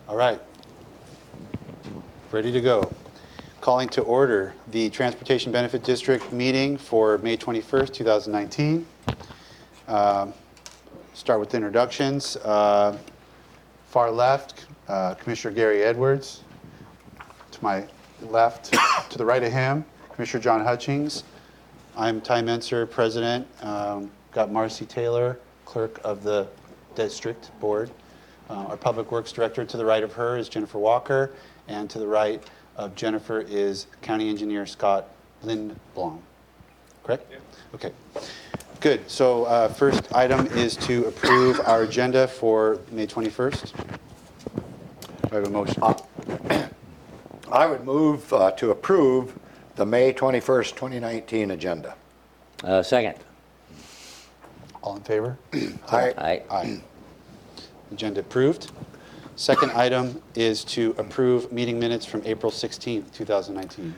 All right. Ready to go. Calling to order the Transportation Benefit District meeting for May 21st, 2019. Start with introductions. Far left, Commissioner Gary Edwards. To my left, to the right of him, Commissioner John Hutchings. I'm Ty Menser, President. Got Marcy Taylor, Clerk of the District Board. Our Public Works Director to the right of her is Jennifer Walker, and to the right of Jennifer is County Engineer Scott Lindblom. Correct? Yeah. Okay. Good. So first item is to approve our agenda for May 21st. Do I have a motion? I would move to approve the May 21st, 2019 agenda. Second. All in favor? Aye. Aye. Aye. Agenda approved. Second item is to approve meeting minutes from April 16th, 2019.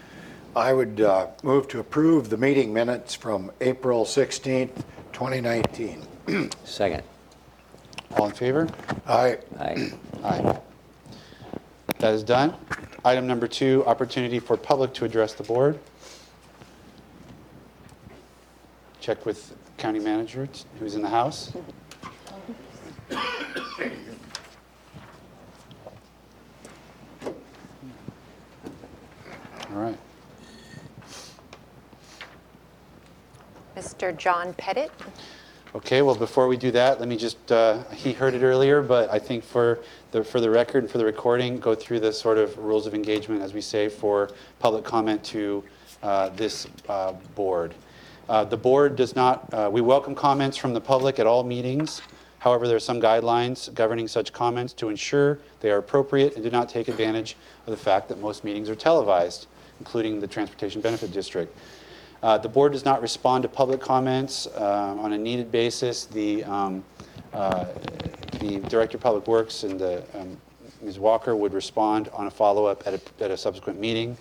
I would move to approve the meeting minutes from April 16th, 2019. Second. All in favor? Aye. Aye. Aye. That is done. Item number 2, opportunity for public to address the board. Check with county manager who's in the house. All right. Mr. John Pettit. Okay, well, before we do that, let me just, he heard it earlier, but I think for the record and for the recording, go through the sort of rules of engagement, as we say, for public comment to this board. The board does not, we welcome comments from the public at all meetings. However, there are some guidelines governing such comments to ensure they are appropriate and do not take advantage of the fact that most meetings are televised, including the Transportation Benefit District. The board does not respond to public comments on a needed basis. The Director of Public Works and Ms. Walker would respond on a follow-up at a subsequent meeting.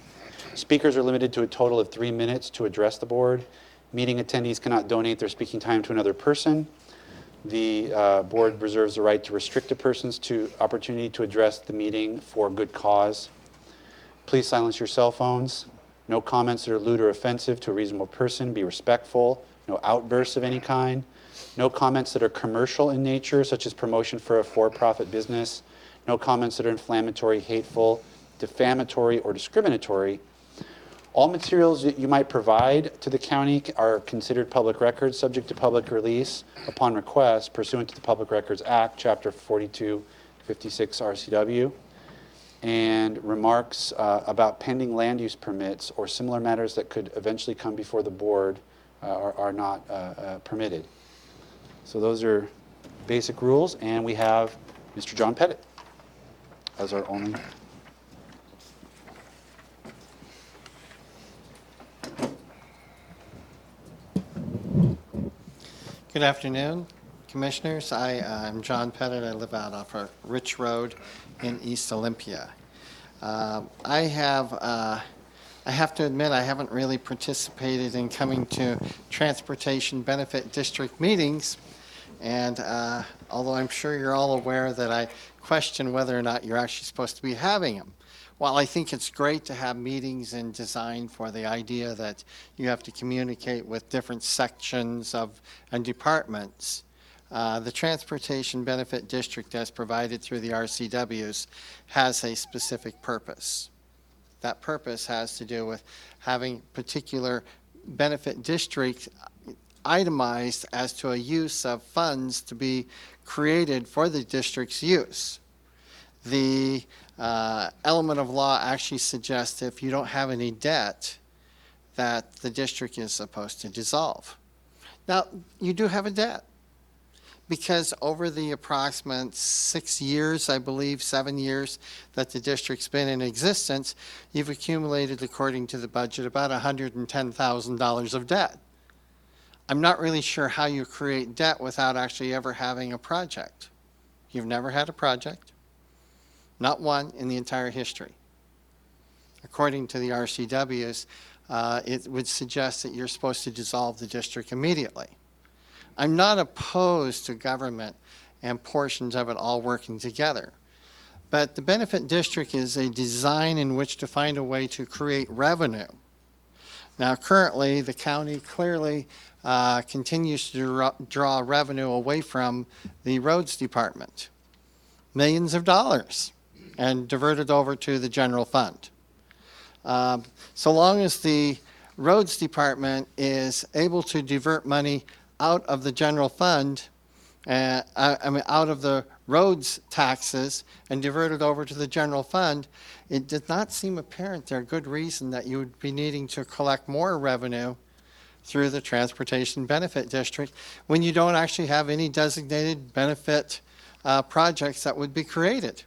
Speakers are limited to a total of 3 minutes to address the board. Meeting attendees cannot donate their speaking time to another person. The board reserves the right to restrict a person's opportunity to address the meeting for good cause. Please silence your cell phones. No comments that are lewd or offensive to a reasonable person. Be respectful. No outbursts of any kind. No comments that are commercial in nature, such as promotion for a for-profit business. No comments that are inflammatory, hateful, defamatory, or discriminatory. All materials that you might provide to the county are considered public records, subject to public release upon request pursuant to the Public Records Act, Chapter 4256 RCW. And remarks about pending land use permits or similar matters that could eventually come before the board are not permitted. So those are basic rules, and we have Mr. John Pettit as our only. Good afternoon, Commissioners. I'm John Pettit. I live out off of Rich Road in East Olympia. I have to admit I haven't really participated in coming to Transportation Benefit District meetings, and although I'm sure you're all aware that I question whether or not you're actually supposed to be having them. While I think it's great to have meetings and design for the idea that you have to communicate with different sections and departments, the Transportation Benefit District, as provided through the RCWs, has a specific purpose. That purpose has to do with having particular benefit district itemized as to a use of funds to be created for the district's use. The element of law actually suggests if you don't have any debt, that the district is supposed to dissolve. Now, you do have a debt, because over the approximate 6 years, I believe, 7 years, that the district's been in existence, you've accumulated, according to the budget, about $110,000 of debt. I'm not really sure how you create debt without actually ever having a project. You've never had a project. Not one in the entire history. According to the RCWs, it would suggest that you're supposed to dissolve the district immediately. I'm not opposed to government and portions of it all working together. But the benefit district is a design in which to find a way to create revenue. Now, currently, the county clearly continues to draw revenue away from the roads department, millions of dollars, and divert it over to the general fund. So long as the roads department is able to divert money out of the general fund, out of the roads taxes and divert it over to the general fund, it did not seem apparent there good reason that you would be needing to collect more revenue through the transportation benefit district when you don't actually have any designated benefit projects that would be created.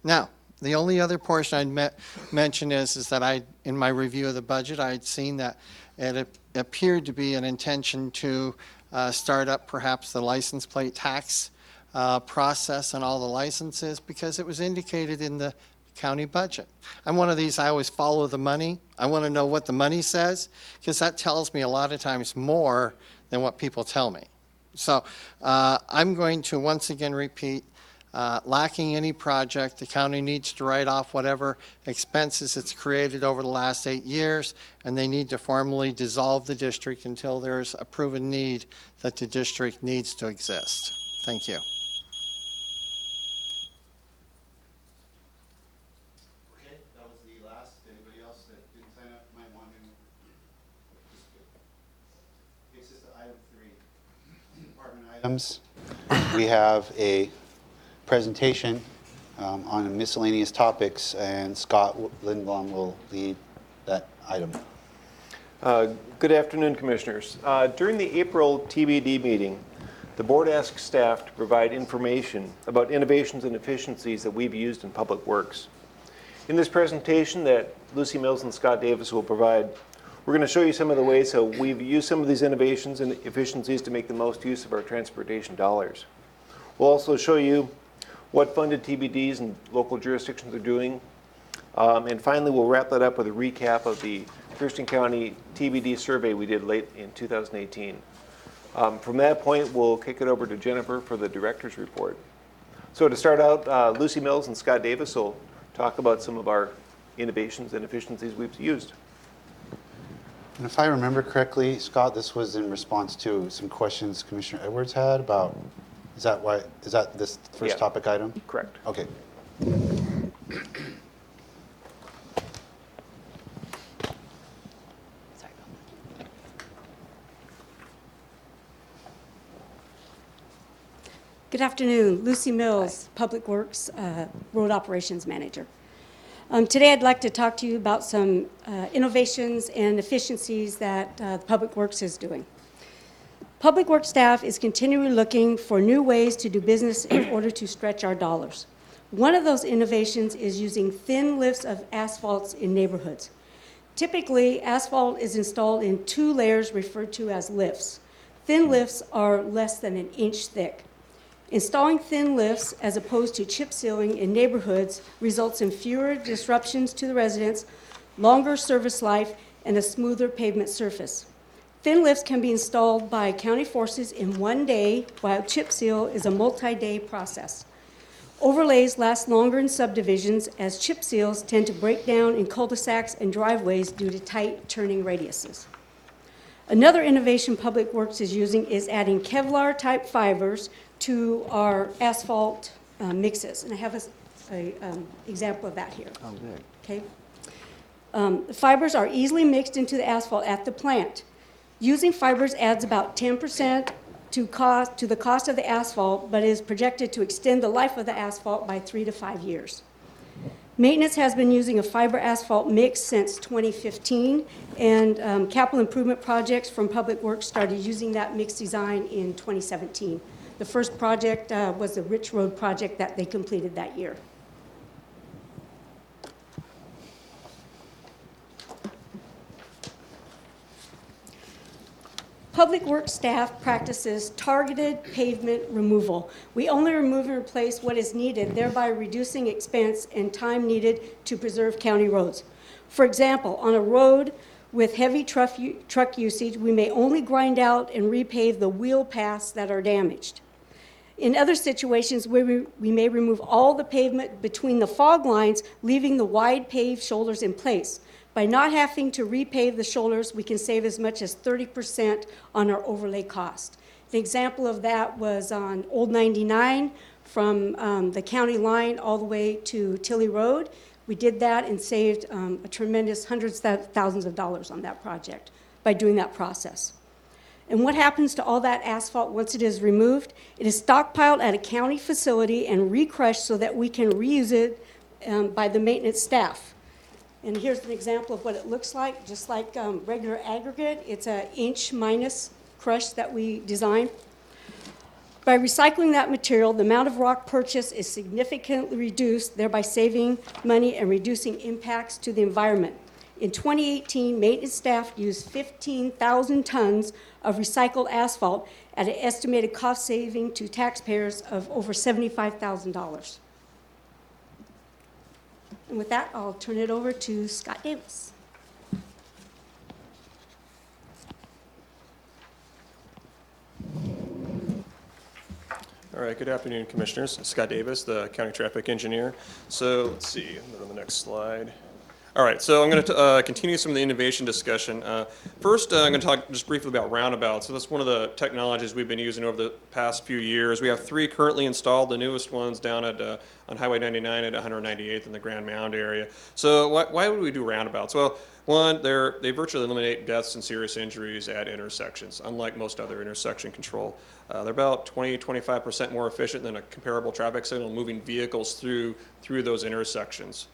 Now, the only other portion I'd mention is that in my review of the budget, I'd seen that it appeared to be an intention to start up perhaps the license plate tax process on all the licenses because it was indicated in the county budget. I'm one of these, I always follow the money. I want to know what the money says because that tells me a lot of times more than what people tell me. So I'm going to once again repeat, lacking any project, the county needs to write off whatever expenses it's created over the last 8 years, and they need to formally dissolve the district until there's a proven need that the district needs to exist. Thank you. Okay, that was the last. Anybody else that didn't sign up might want to takes us to item 3. Department items. We have a presentation on miscellaneous topics, and Scott Lindblom will lead that item. Good afternoon, Commissioners. During the April TBD meeting, the board asked staff to provide information about innovations and efficiencies that we've used in Public Works. In this presentation that Lucy Mills and Scott Davis will provide, we're going to show you some of the ways how we've used some of these innovations and efficiencies to make the most use of our transportation dollars. We'll also show you what funded TBDs and local jurisdictions are doing. And finally, we'll wrap that up with a recap of the Thurston County TBD survey we did late in 2018. From that point, we'll kick it over to Jennifer for the director's report. So to start out, Lucy Mills and Scott Davis will talk about some of our innovations and efficiencies we've used. And if I remember correctly, Scott, this was in response to some questions Commissioner Edwards had about, is that this first Yeah. topic item? Correct. Okay. Good afternoon, Lucy Mills, Public Works Road Operations Manager. Today I'd like to talk to you about some innovations and efficiencies that Public Works is doing. Public Works staff is continually looking for new ways to do business in order to stretch our dollars. One of those innovations is using thin lifts of asphalts in neighborhoods. Typically, asphalt is installed in 2 layers referred to as lifts. Thin lifts are less than an inch thick. Installing thin lifts as opposed to chip sealing in neighborhoods results in fewer disruptions to the residents, longer service life, and a smoother pavement surface. Thin lifts can be installed by county forces in 1 day, while chip seal is a multi-day process. Overlays last longer in subdivisions as chip seals tend to break down in cul-de-sacs and driveways due to tight turning radiuses. Another innovation Public Works is using is adding Kevlar-type fibers to our asphalt mixes, and I have an example of that here. Oh, good. Okay. The fibers are easily mixed into the asphalt at the plant. Using fibers adds about 10% to the cost of the asphalt, but is projected to extend the life of the asphalt by 3 to 5 years. Maintenance has been using a fiber asphalt mix since 2015, and capital improvement projects from Public Works started using that mix design in 2017. The first project was the Rich Road project that they completed that year. Public Works staff practices targeted pavement removal. We only remove and replace what is needed, thereby reducing expense and time needed to preserve county roads. For example, on a road with heavy truck usage, we may only grind out and repave the wheel paths that are damaged. In other situations, we may remove all the pavement between the fog lines, leaving the wide paved shoulders in place. By not having to repave the shoulders, we can save as much as 30% on our overlay cost. The example of that was on Old 99 from the county line all the way to Tilly Road. We did that and saved a tremendous hundreds of thousands of dollars on that project by doing that process. And what happens to all that asphalt once it is removed? It is stockpiled at a county facility and recrushed so that we can reuse it by the maintenance staff. And here's an example of what it looks like. Just like regular aggregate, it's an inch minus crush that we design. By recycling that material, the amount of rock purchased is significantly reduced, thereby saving money and reducing impacts to the environment. In 2018, maintenance staff used 15,000 tons of recycled asphalt at an estimated cost saving to taxpayers of over $75,000. And with that, I'll turn it over to Scott Davis. All right, good afternoon, Commissioners. Scott Davis, the County Traffic Engineer. So let's see, go to the next slide. All right, so I'm going to continue some of the innovation discussion. First, I'm going to talk just briefly about roundabouts. So that's one of the technologies we've been using over the past few years. We have 3 currently installed, the newest ones down at on Highway 99 at 198th in the Grand Mound area. So why would we do roundabouts? Well, one, they virtually eliminate deaths and serious injuries at intersections, unlike most other intersection control. They're about 20-25% more efficient than a comparable traffic signal moving vehicles through those intersections.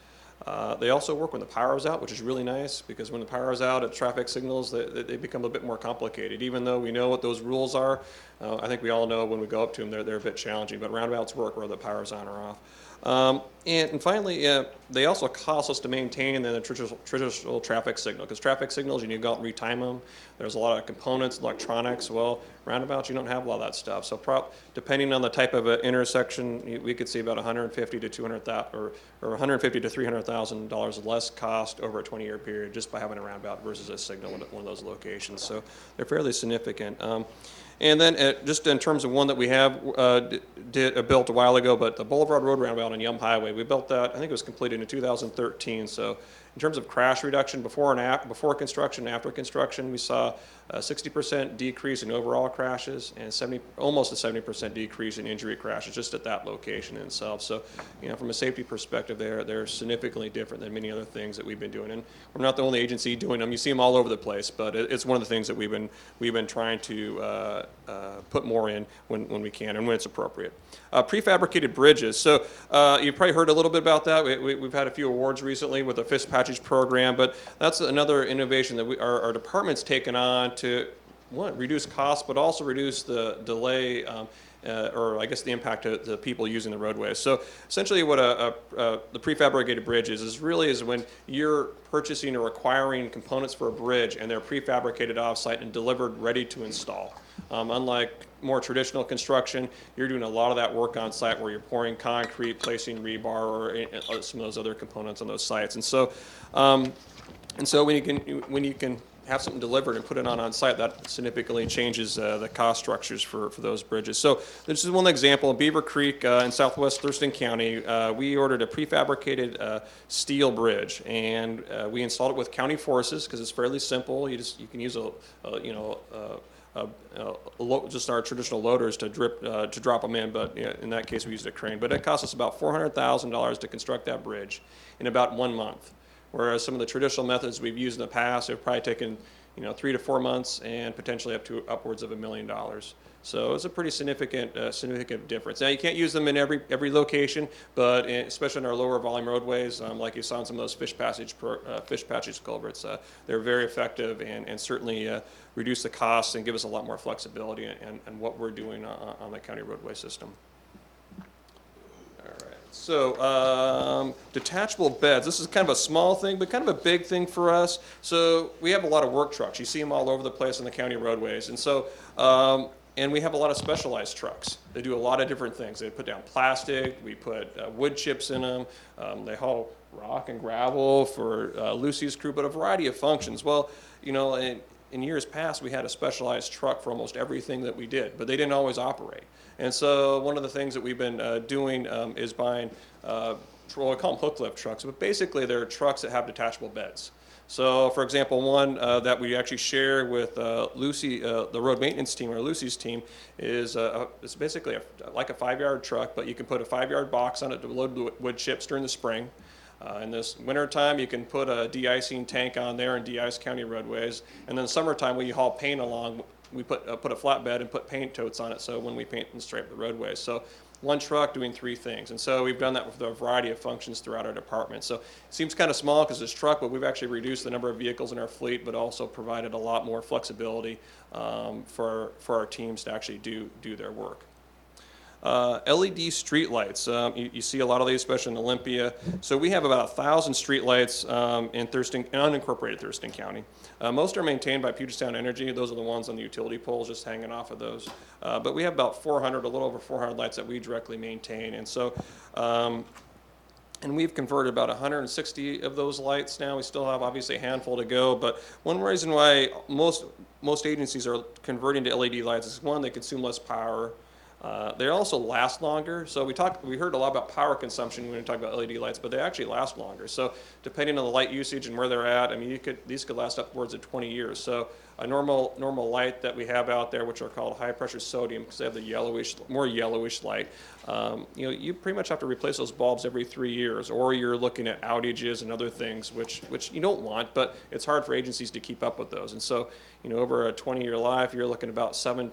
They also work when the power is out, which is really nice, because when the power is out at traffic signals, they become a bit more complicated. Even though we know what those rules are, I think we all know when we go up to them, they're a bit challenging, but roundabouts work whether the power is on or off. And finally, they also cost us to maintain than the traditional traffic signal, because traffic signals, you need to go out and retime them. There's a lot of components, electronics. Well, roundabouts, you don't have a lot of that stuff. So depending on the type of intersection, we could see about $150,000 to $200,000 or $150,000 to $300,000 less cost over a 20-year period just by having a roundabout versus a signal at one of those locations. So they're fairly significant. And then just in terms of one that we have built a while ago, but the Boulevard Road Roundabout on Yum Highway, we built that, I think it was completed in 2013. So in terms of crash reduction before construction and after construction, we saw a 60% decrease in overall crashes and almost a 70% decrease in injury crashes just at that location in itself. So, from a safety perspective, they're significantly different than many other things that we've been doing. And we're not the only agency doing them. You see them all over the place, but it's one of the things that we've been trying to put more in when we can and when it's appropriate. Prefabricated bridges. So you've probably heard a little bit about that. We've had a few awards recently with the FISH Patchage program, but that's another innovation that our department's taken on to, one, reduce costs, but also reduce the delay or I guess the impact to the people using the roadways. So essentially what the prefabricated bridge is when you're purchasing or acquiring components for a bridge and they're prefabricated off-site and delivered ready to install. Unlike more traditional construction, you're doing a lot of that work on site where you're pouring concrete, placing rebar, or some of those other components on those sites. And so when you can have something delivered and put it on site, that significantly changes the cost structures for those bridges. So this is one example. In Beaver Creek in southwest Thurston County, we ordered a prefabricated steel bridge, and we installed it with county forces because it's fairly simple. You can use just our traditional loaders to drop them in, but in that case we used a crane. But it cost us about $400,000 to construct that bridge in about 1 month. Whereas some of the traditional methods we've used in the past have probably taken 3 to 4 months and potentially upwards of $1 million. So it's a pretty significant difference. Now you can't use them in every location, but especially in our lower volume roadways, like you saw in some of those fish passage culverts, they're very effective and certainly reduce the costs and give us a lot more flexibility in what we're doing on the county roadway system. So detachable beds, this is kind of a small thing, but kind of a big thing for us. So we have a lot of work trucks. You see them all over the place on the county roadways. And so, and we have a lot of specialized trucks. They do a lot of different things. They put down plastic, we put wood chips in them, they haul rock and gravel for Lucy's crew, but a variety of functions. Well, in years past, we had a specialized truck for almost everything that we did, but they didn't always operate. And so one of the things that we've been doing is buying, well, we call them hook lift trucks, but basically they're trucks that have detachable beds. So, for example, one that we actually share with Lucy, the road maintenance team, or Lucy's team, is it's basically like a 5-yard truck, but you can put a 5-yard box on it to load wood chips during the spring. In this wintertime, you can put a de-icing tank on there and de-ice county roadways. And then summertime, when you haul paint along, we put a flatbed and put paint totes on it, so when we paint and stripe the roadways. So one truck doing 3 things. And so we've done that with a variety of functions throughout our department. So it seems kind of small because it's truck, but we've actually reduced the number of vehicles in our fleet, but also provided a lot more flexibility for our teams to actually do their work. LED street lights. You see a lot of these, especially in Olympia. So we have about 1,000 street lights in Thurston, unincorporated Thurston County. Most are maintained by Puget Sound Energy. Those are the ones on the utility poles, just hanging off of those. But we have about 400, a little over 400 lights that we directly maintain. And so, and we've converted about 160 of those lights now. We still have obviously a handful to go, but one reason why most agencies are converting to LED lights is, one, they consume less power. They also last longer. So we heard a lot about power consumption when we talk about LED lights, but they actually last longer. So depending on the light usage and where they're at, I mean, these could last upwards of 20 years. So a normal light that we have out there, which are called high pressure sodium, because they have the more yellowish light, you pretty much have to replace those bulbs every 3 years, or you're looking at outages and other things, which you don't want, but it's hard for agencies to keep up with those. And so, over a 20-year life, you're looking about 7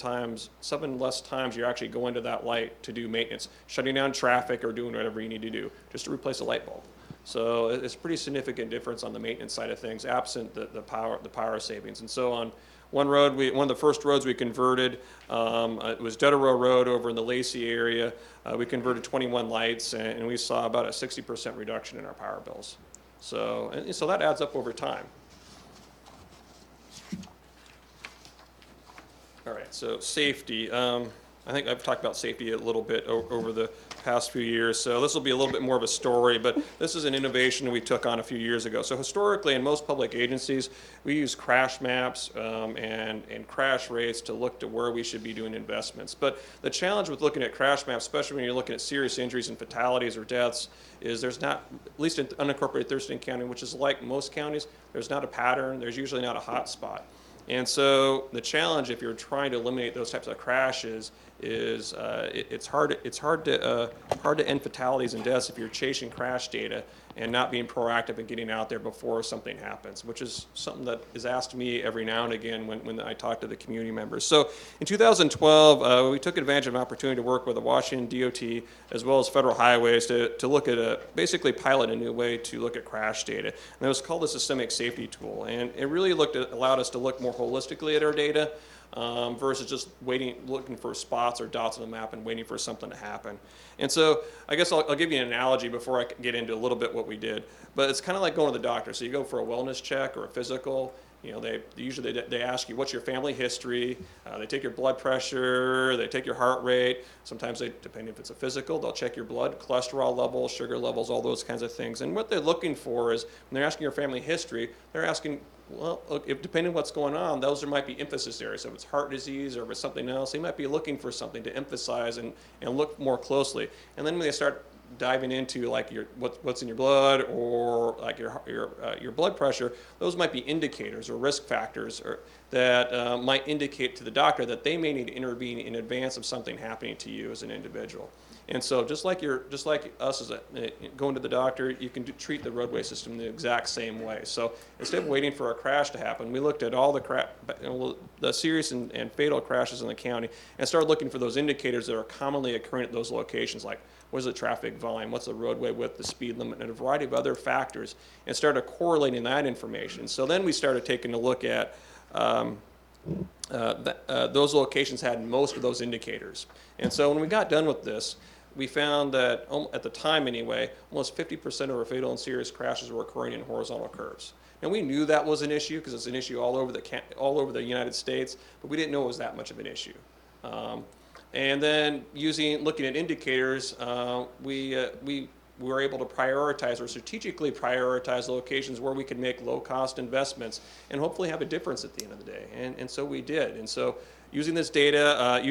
less times you're actually going to that light to do maintenance, shutting down traffic or doing whatever you need to do just to replace a light bulb. So it's a pretty significant difference on the maintenance side of things, absent the power savings. And so on one road, one of the first roads we converted, it was Dederow Road over in the Lacey area. We converted 21 lights, and we saw about a 60% reduction in our power bills. So that adds up over time. All right, so safety. I think I've talked about safety a little bit over the past few years, so this will be a little bit more of a story, but this is an innovation we took on a few years ago. So historically, in most public agencies, we use crash maps and crash rates to look to where we should be doing investments. But the challenge with looking at crash maps, especially when you're looking at serious injuries and fatalities or deaths, is there's not, at least in unincorporated Thurston County, which is like most counties, there's not a pattern, there's usually not a hot spot. And so the challenge, if you're trying to eliminate those types of crashes, is it's hard to end fatalities and deaths if you're chasing crash data and not being proactive and getting out there before something happens, which is something that is asked me every now and again when I talk to the community members. So in 2012, we took advantage of an opportunity to work with the Washington DOT as well as Federal Highways to look at basically pilot a new way to look at crash data. And it was called the Systemic Safety Tool. And it really allowed us to look more holistically at our data, versus just looking for spots or dots on the map and waiting for something to happen. And so I guess I'll give you an analogy before I get into a little bit what we did. But it's kind of like going to the doctor. So you go for a wellness check or a physical. They usually ask you what's your family history. They take your blood pressure. They take your heart rate. Sometimes depending if it's a physical, they'll check your blood cholesterol levels, sugar levels, all those kinds of things. And what they're looking for is when they're asking your family history, they're asking, well, depending on what's going on, those might be emphasis areas. So if it's heart disease or if it's something else, they might be looking for something to emphasize and look more closely. And then when they start diving into like what's in your blood or like your blood pressure, those might be indicators or risk factors that might indicate to the doctor that they may need to intervene in advance of something happening to you as an individual. And so just like us as going to the doctor, you can treat the roadway system the exact same way. So instead of waiting for a crash to happen, we looked at all the serious and fatal crashes in the county and started looking for those indicators that are commonly occurring at those locations, like what is the traffic volume, what's the roadway width, the speed limit, and a variety of other factors, and started correlating that information. So then we started taking a look at those locations had most of those indicators. And so when we got done with this, we found that, at the time anyway, almost 50% of our fatal and serious crashes were occurring in horizontal curves. And we knew that was an issue because it's an issue all over the United States, but we didn't know it was that much of an issue. And then looking at indicators, we we were able to prioritize or strategically prioritize locations where we could make low-cost investments and hopefully have a difference at the end of the day. And so we did. And so using this data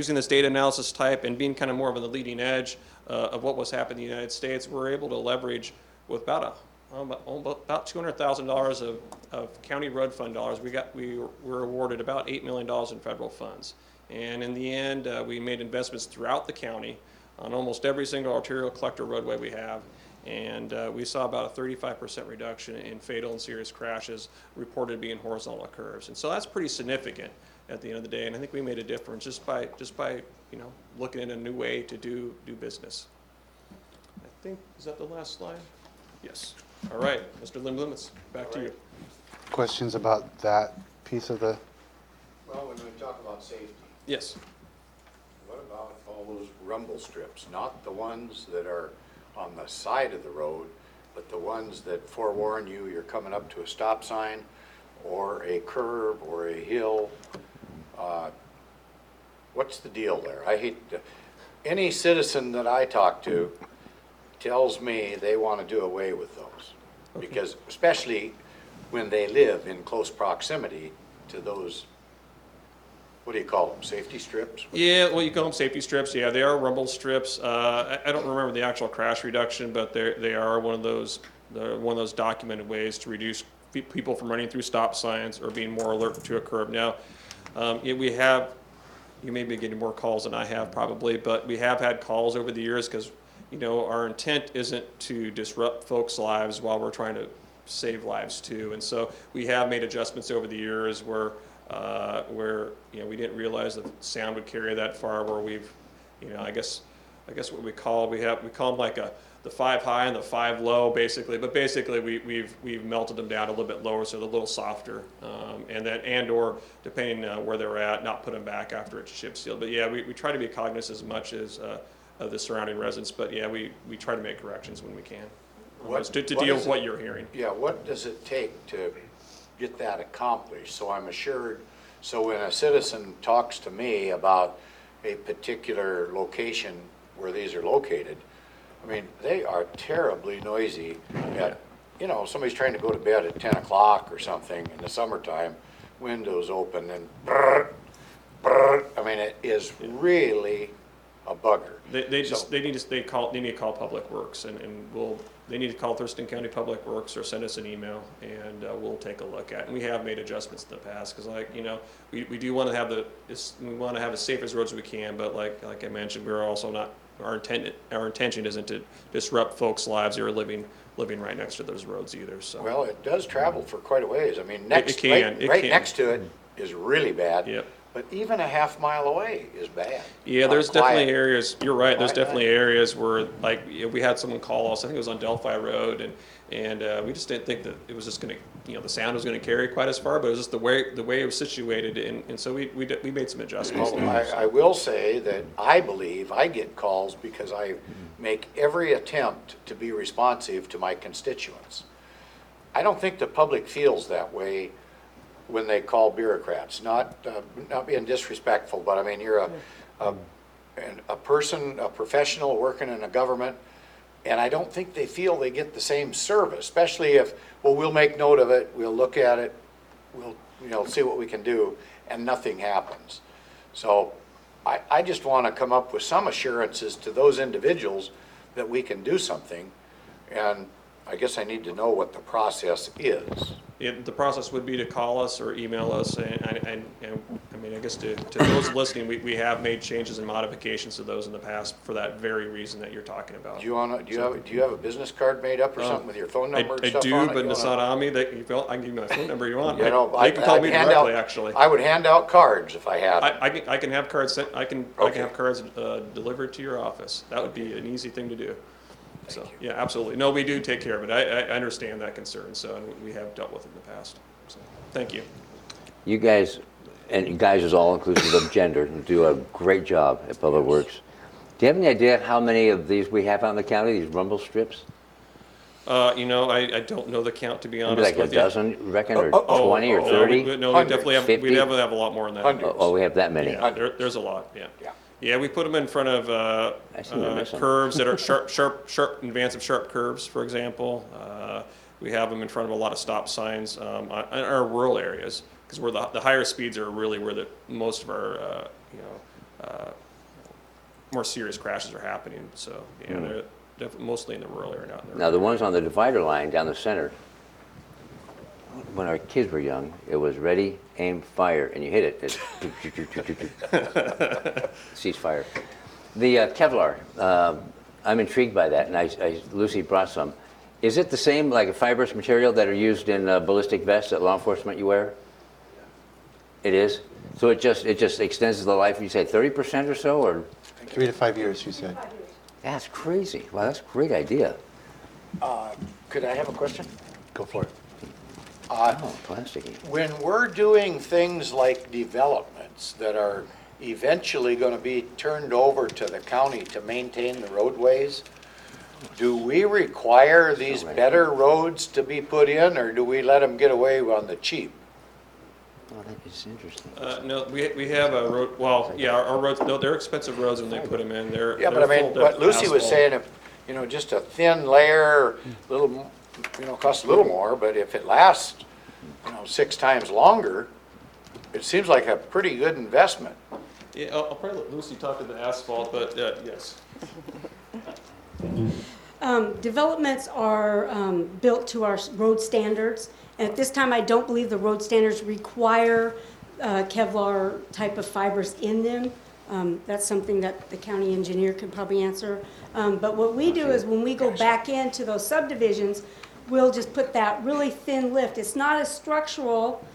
analysis type and being kind of more of on the leading edge of what was happening in the United States, we're able to leverage with about $200,000 of county road fund dollars. We were awarded about $8 million in federal funds. And in the end, we made investments throughout the county on almost every single arterial collector roadway we have. And we saw about a 35% reduction in fatal and serious crashes reported being horizontal curves. And so that's pretty significant at the end of the day. And I think we made a difference just by looking at a new way to do business. I think, is that the last slide? Yes. All right, Mr. Limblem, back to you. Questions about that piece of the, Well, when we talk about safety, Yes. what about all those rumble strips? Not the ones that are on the side of the road, but the ones that forewarn you you're coming up to a stop sign or a curve or a hill. What's the deal there? Any citizen that I talk to tells me they want to do away with those. Because especially when they live in close proximity to those, what do you call them, safety strips? Yeah, well, you call them safety strips. Yeah, they are rumble strips. I don't remember the actual crash reduction, but they are one of those documented ways to reduce people from running through stop signs or being more alert to a curb. Now, you may be getting more calls than I have probably, but we have had calls over the years because, our intent isn't to disrupt folks' lives while we're trying to save lives too. And so we have made adjustments over the years where we didn't realize the sound would carry that far. Where we've, I guess what we call them like the 5 high and the 5 low basically. But basically we've melted them down a little bit lower so they're a little softer, or depending where they're at, not put them back after it's chip sealed. But yeah, we try to be cognizant as much as of the surrounding residents. But yeah, we try to make corrections when we can to deal with what you're hearing. Yeah, what does it take to get that accomplished? So I'm assured, so when a citizen talks to me about a particular location where these are located, I mean, they are terribly noisy at, somebody's trying to go to bed at 10 o'clock or something in the summertime, windows open and brrr, brrr. I mean, it is really a bugger. They need to call Public Works and they need to call Thurston County Public Works or send us an email and we'll take a look at it. And we have made adjustments in the past because we do want to have as safe as roads as we can, but like I mentioned, we're also not, our intention isn't to disrupt folks' lives who are living right next to those roads either. So Well, it does travel for quite a ways. I mean, It can. next to it is really bad. Yep. But even a half mile away is bad. Yeah, there's definitely areas, you're right, there's definitely areas where, we had someone call us, I think it was on Delphi Road, and we just didn't think that it was just gonna, the sound was gonna carry quite as far, but it was just the way it was situated, and so we made some adjustments. Well, I will say that I believe I get calls because I make every attempt to be responsive to my constituents. I don't think the public feels that way when they call bureaucrats. Not being disrespectful, but I mean, you're a person, a professional working in a government, and I don't think they feel they get the same service, especially if, we'll make note of it, we'll look at it, we'll see what we can do, and nothing happens. So I just want to come up with some assurances to those individuals that we can do something, and I guess I need to know what the process is. The process would be to call us or email us, and I mean, I guess to those listening, we have made changes and modifications to those in the past for that very reason that you're talking about. Do you have a business card made up or something with your phone number and I stuff do, on it? but it's not on me. I can give you my phone number you want. You know, You can call me directly, actually. I would hand out cards if I had them. I can have cards sent, I can have cards delivered to your office. That would be an easy thing to do. So, yeah, absolutely. No, we do take care of it. I understand that concern, so and we have dealt with it in the past. So, thank you. You guys, and you guys is all inclusive of gender, do a great job at Public Works. Do you have any idea how many of these we have out in the county, these rumble strips? I don't know the count, to be honest Maybe like a with you. dozen, you reckon, or 20 or 30? No, we definitely have 50? a lot more than that. Hundreds. Oh, we have that many. Yeah, there's a lot, yeah. Yeah. Yeah, we put them in front of I seem to miss 'em. curves that are sharp, in advance of sharp curves, for example. We have them in front of a lot of stop signs in our rural areas, because where the higher speeds are really where most of our, more serious crashes are happening. So, yeah, they're mostly in the rural area, not in the Now, the ones on the divider line down the center, when our kids were young, it was ready, aim, fire, and you hit it. Cease fire. The Kevlar, I'm intrigued by that, and Lucy brought some. Is it the same, like a fibrous material that are used in ballistic vests that law enforcement you wear? It is? So it just extends the life, you say 30% or so, or? 3 to 5 years, you said. That's crazy. Wow, that's a great idea. Could I have a question? Go for it. Oh, plasticky. When we're doing things like developments that are eventually going to be turned over to the county to maintain the roadways, do we require these better roads to be put in, or do we let them get away on the cheap? Oh, that is interesting. No, we have a road, well, yeah, our roads, no, they're expensive roads when they put them in. Yeah, but I mean, what Lucy was saying, if, just a thin layer, little, costs a little more, but if it lasts, 6 times longer, it seems like a pretty good investment. Yeah, I'll probably let Lucy talk to the asphalt, but yes. Developments are built to our road standards, and at this time, I don't believe the road standards require Kevlar type of fibers in them. That's something that the county engineer could probably answer. But what we do is when we go back into those subdivisions, we'll just put that really thin lift. It's not a structural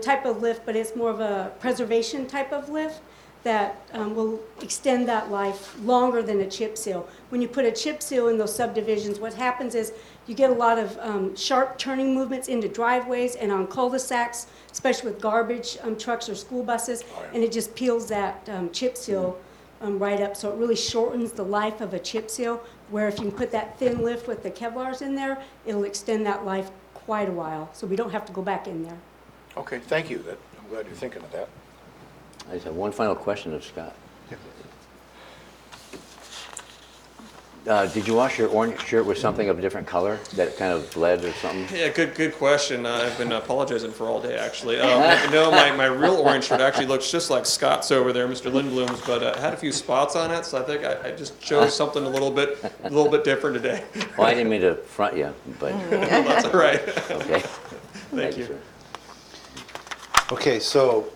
type of lift, but it's more of a preservation type of lift that will extend that life longer than a chip seal. When you put a chip seal in those subdivisions, what happens is you get a lot of sharp turning movements into driveways and on cul-de-sacs, especially with garbage trucks or school buses, and it just peels that chip seal right up. So it really shortens the life of a chip seal, where if you can put that thin lift with the Kevlars in there, it'll extend that life quite a while, so we don't have to go back in there. Okay, thank you. I'm glad you're thinking of that. I just have one final question of Scott. Did you wash your orange shirt with something of a different color that kind of bled or something? Yeah, good question. I've been apologizing for all day, actually. No, my real orange shirt actually looks just like Scott's over there, Mr. Lindblom's, but it had a few spots on it, so I think I just chose something a little bit different today. Well, I didn't mean to front you, but, That's all right. okay. Thank you. sir. Okay, so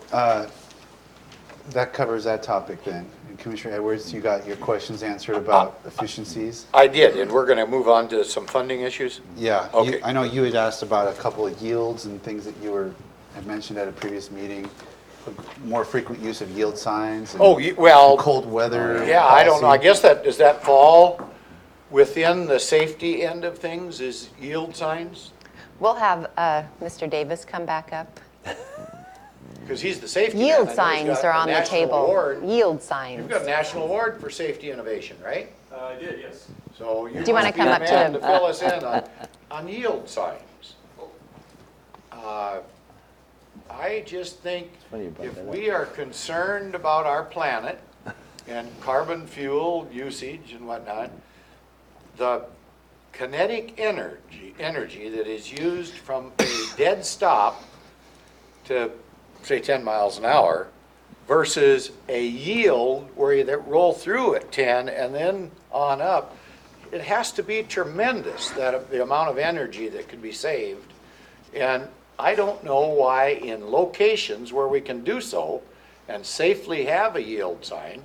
that covers that topic then. And Commissioner Edwards, you got your questions answered about efficiencies? I did, and we're going to move on to some funding issues? Yeah. Okay. I know you had asked about a couple of yields and things that you had mentioned at a previous meeting, more frequent use of yield signs. And Well, cold weather. yeah, I don't know. I policy. guess does that fall within the safety end of things, is yield signs? We'll have Mr. Davis come back up. Because he's the safety man. I know Yield he's signs got are a on the national table. award. Yield signs. You've got a national award for safety innovation, right? I did, yes. So you Do you wanna must be come the up to man the- to fill us in on yield signs. I just think funny you brought if that up. we are concerned about our planet and carbon fuel usage and whatnot, the kinetic energy that is used from a dead stop to, say, 10 miles an hour versus a yield where you roll through at 10 and then on up, it has to be tremendous, the amount of energy that could be saved. And I don't know why in locations where we can do so and safely have a yield sign,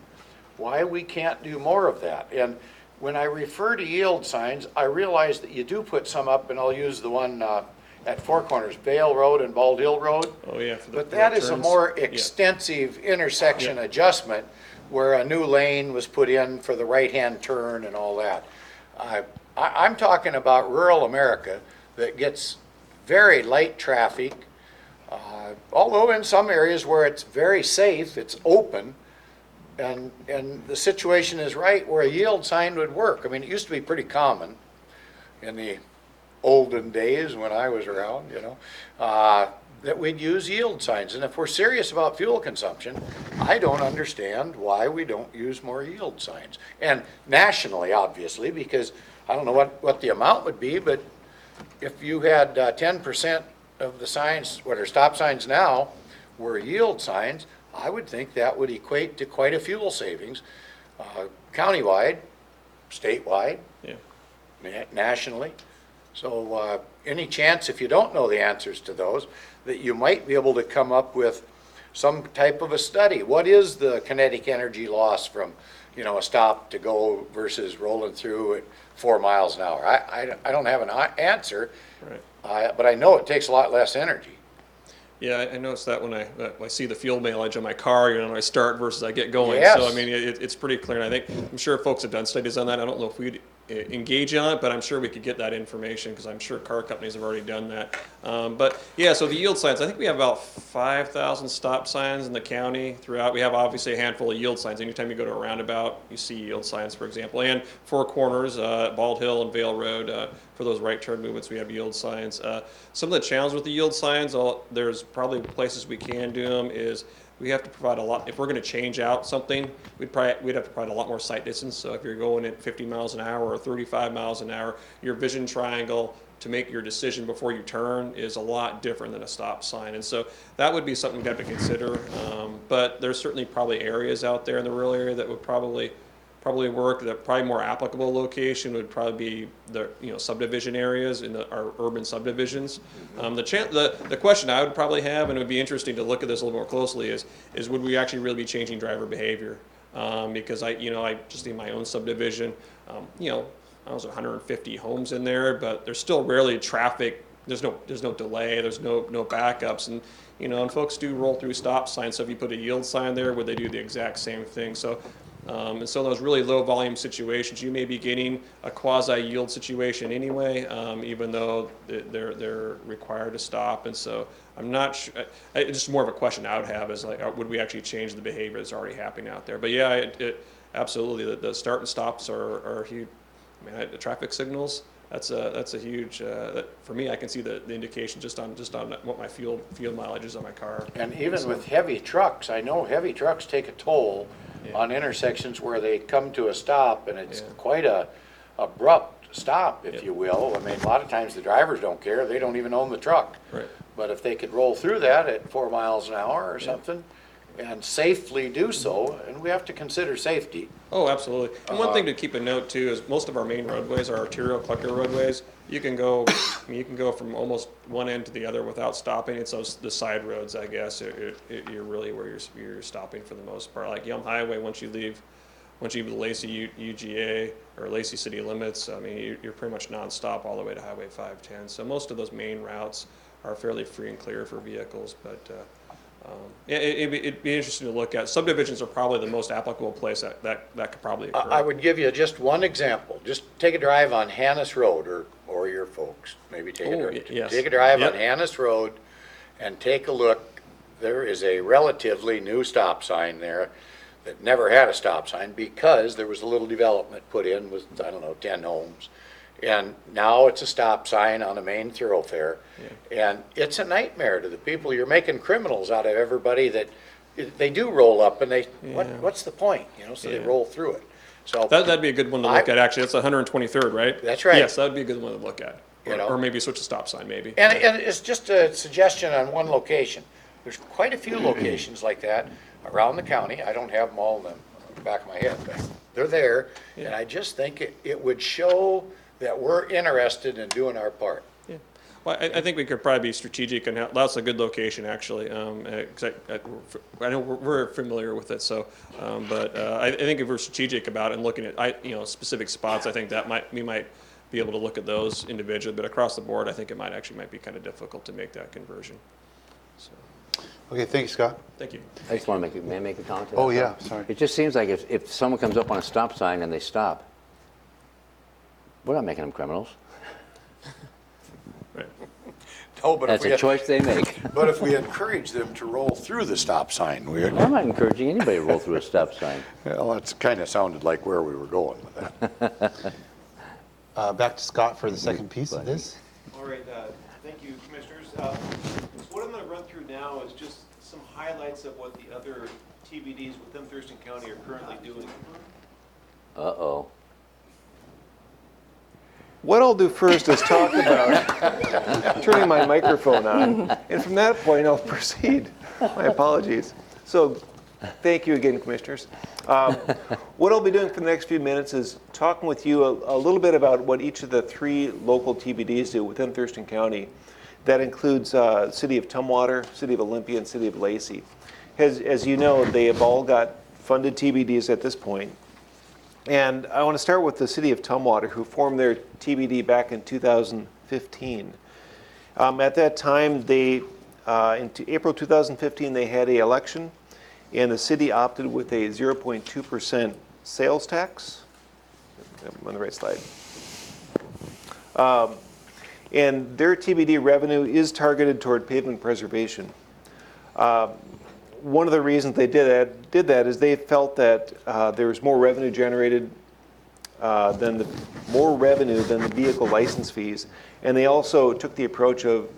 why we can't do more of that. And when I refer to yield signs, I realize that you do put some up, and I'll use the one at Four Corners, Vale Road and Bald Hill Road. Oh, yeah. For the But that is a turns. more Yeah. extensive intersection adjustment where a new lane was put in for the right-hand turn and all that. I'm talking about rural America that gets very light traffic, although in some areas where it's very safe, it's open, and the situation is right where a yield sign would work. I mean, it used to be pretty common in the olden days when I was around, that we'd use yield signs. And if we're serious about fuel consumption, I don't understand why we don't use more yield signs. And nationally, obviously, because I don't know what the amount would be, but if you had 10% of the signs, what are stop signs now, were yield signs, I would think that would equate to quite a fuel savings, countywide, statewide, nationally. So any chance, if you don't know the answers to those, that you might be able to come up with some type of a study. What is the kinetic energy loss from, a stop to go versus rolling through at 4 miles an hour? I don't have an answer, Right. but I know it takes a lot less energy. Yeah, I noticed that when I see the fuel mileage on my car, when I start versus I get going. Yes. So I mean, it's pretty clear. And I'm sure folks have done studies on that. I don't know if we'd engage on it, but I'm sure we could get that information because I'm sure car companies have already done that. But yeah, so the yield signs, I think we have about 5,000 stop signs in the county throughout. We have obviously a handful of yield signs. Anytime you go to a roundabout, you see yield signs, for example. And Four Corners, Bald Hill and Vale Road, for those right turn movements, we have yield signs. Some of the challenge with the yield signs, there's probably places we can do them, is we have to provide a lot. If we're going to change out something, we'd have to provide a lot more sight distance. So if you're going at 50 miles an hour or 35 miles an hour, your vision triangle to make your decision before you turn is a lot different than a stop sign. And so that would be something we'd have to consider. But there's certainly probably areas out there in the rural area that would probably work. The probably more applicable location would probably be the subdivision areas in our urban subdivisions. The question I would probably have, and it would be interesting to look at this a little more closely, is would we actually really be changing driver behavior? Because I just in my own subdivision, I was 150 homes in there, but there's still rarely traffic. There's no delay. There's no backups, and folks do roll through stop signs. So if you put a yield sign there, would they do the exact same thing? So. And so in those really low volume situations, you may be getting a quasi-yield situation anyway, even though they're required to stop. And so I'm not sure, it's just more of a question I would have is like, would we actually change the behavior that's already happening out there? But yeah, absolutely, the start and stops are huge. I mean, the traffic signals, that's a huge, for me, I can see the indication just on what my fuel mileage is on my car. And even with heavy trucks, I know heavy trucks take a toll on intersections where they come to a stop, and it's quite a abrupt stop, if you will. I mean, a lot of times the drivers don't care. They don't even own the truck. Right. But if they could roll through that at 4 miles an hour or something and safely do so, and we have to consider safety. Oh, absolutely. And one thing to keep a note too is most of our main roadways are arterial collector roadways. You can go from almost one end to the other without stopping. It's the side roads, I guess. You're really where you're stopping for the most part. Like Yum Highway, once you leave the Lacey UGA or Lacey city limits, I mean, you're pretty much nonstop all the way to Highway 510. So most of those main routes are fairly free and clear for vehicles, but it'd be interesting to look at. Subdivisions are probably the most applicable place that could probably occur. I would give you just one example. Just take a drive on Hannes Road, or your folks, maybe take a drive on Hannes Road and take a look. There is a relatively new stop sign there that never had a stop sign because there was a little development put in with, 10 homes. And now it's a stop sign on a main thoroughfare. And it's a nightmare to the people. You're making criminals out of everybody that they do roll up and what's the point? So they roll through it. So that'd be a good one to look at, actually. That's 123rd, right? That's right. Yes, that'd be a good one to look at. Or maybe switch a stop sign, maybe. And it's just a suggestion on one location. There's quite a few locations like that around the county. I don't have them all in the back of my head, but they're there. And I just think it would show that we're interested in doing our part. Yeah. Well, I think we could probably be strategic, and that's a good location, actually. I know we're familiar with it, so, but I think if we're strategic about it and looking at specific spots, I think that we might be able to look at those individually. But across the board, I think it might be kind of difficult to make that conversion. So. Okay, thanks, Scott. Thank you. I just want to may I make a comment to that? Oh, yeah, sorry. It just seems like if someone comes up on a stop sign and they stop, we're not making them criminals. Right. No, but That's a choice they make. But if we encourage them to roll through the stop sign, I'm not encouraging anybody to roll through a stop sign. well, that's kind of sounded like where we were going with that. Back to Scott for the second piece of this. All right, thank you, Commissioners. So what I'm going to run through now is just some highlights of what the other TBDs within Thurston County are currently doing. Uh-oh. What I'll do first is talk about turning my microphone on, and from that point I'll proceed. My apologies. So, thank you again, Commissioners. What I'll be doing for the next few minutes is talking with you a little bit about what each of the 3 local TBDs do within Thurston County. That includes City of Tumwater, City of Olympia, and City of Lacey. As you know, they have all got funded TBDs at this point. And I want to start with the City of Tumwater, who formed their TBD back in 2015. At that time, in April 2015, they had an election, and the city opted with a 0.2% sales tax. I'm on the right slide. And their TBD revenue is targeted toward pavement preservation. One of the reasons they did that is they felt that there was more revenue generated than the vehicle license fees, and they also took the approach of,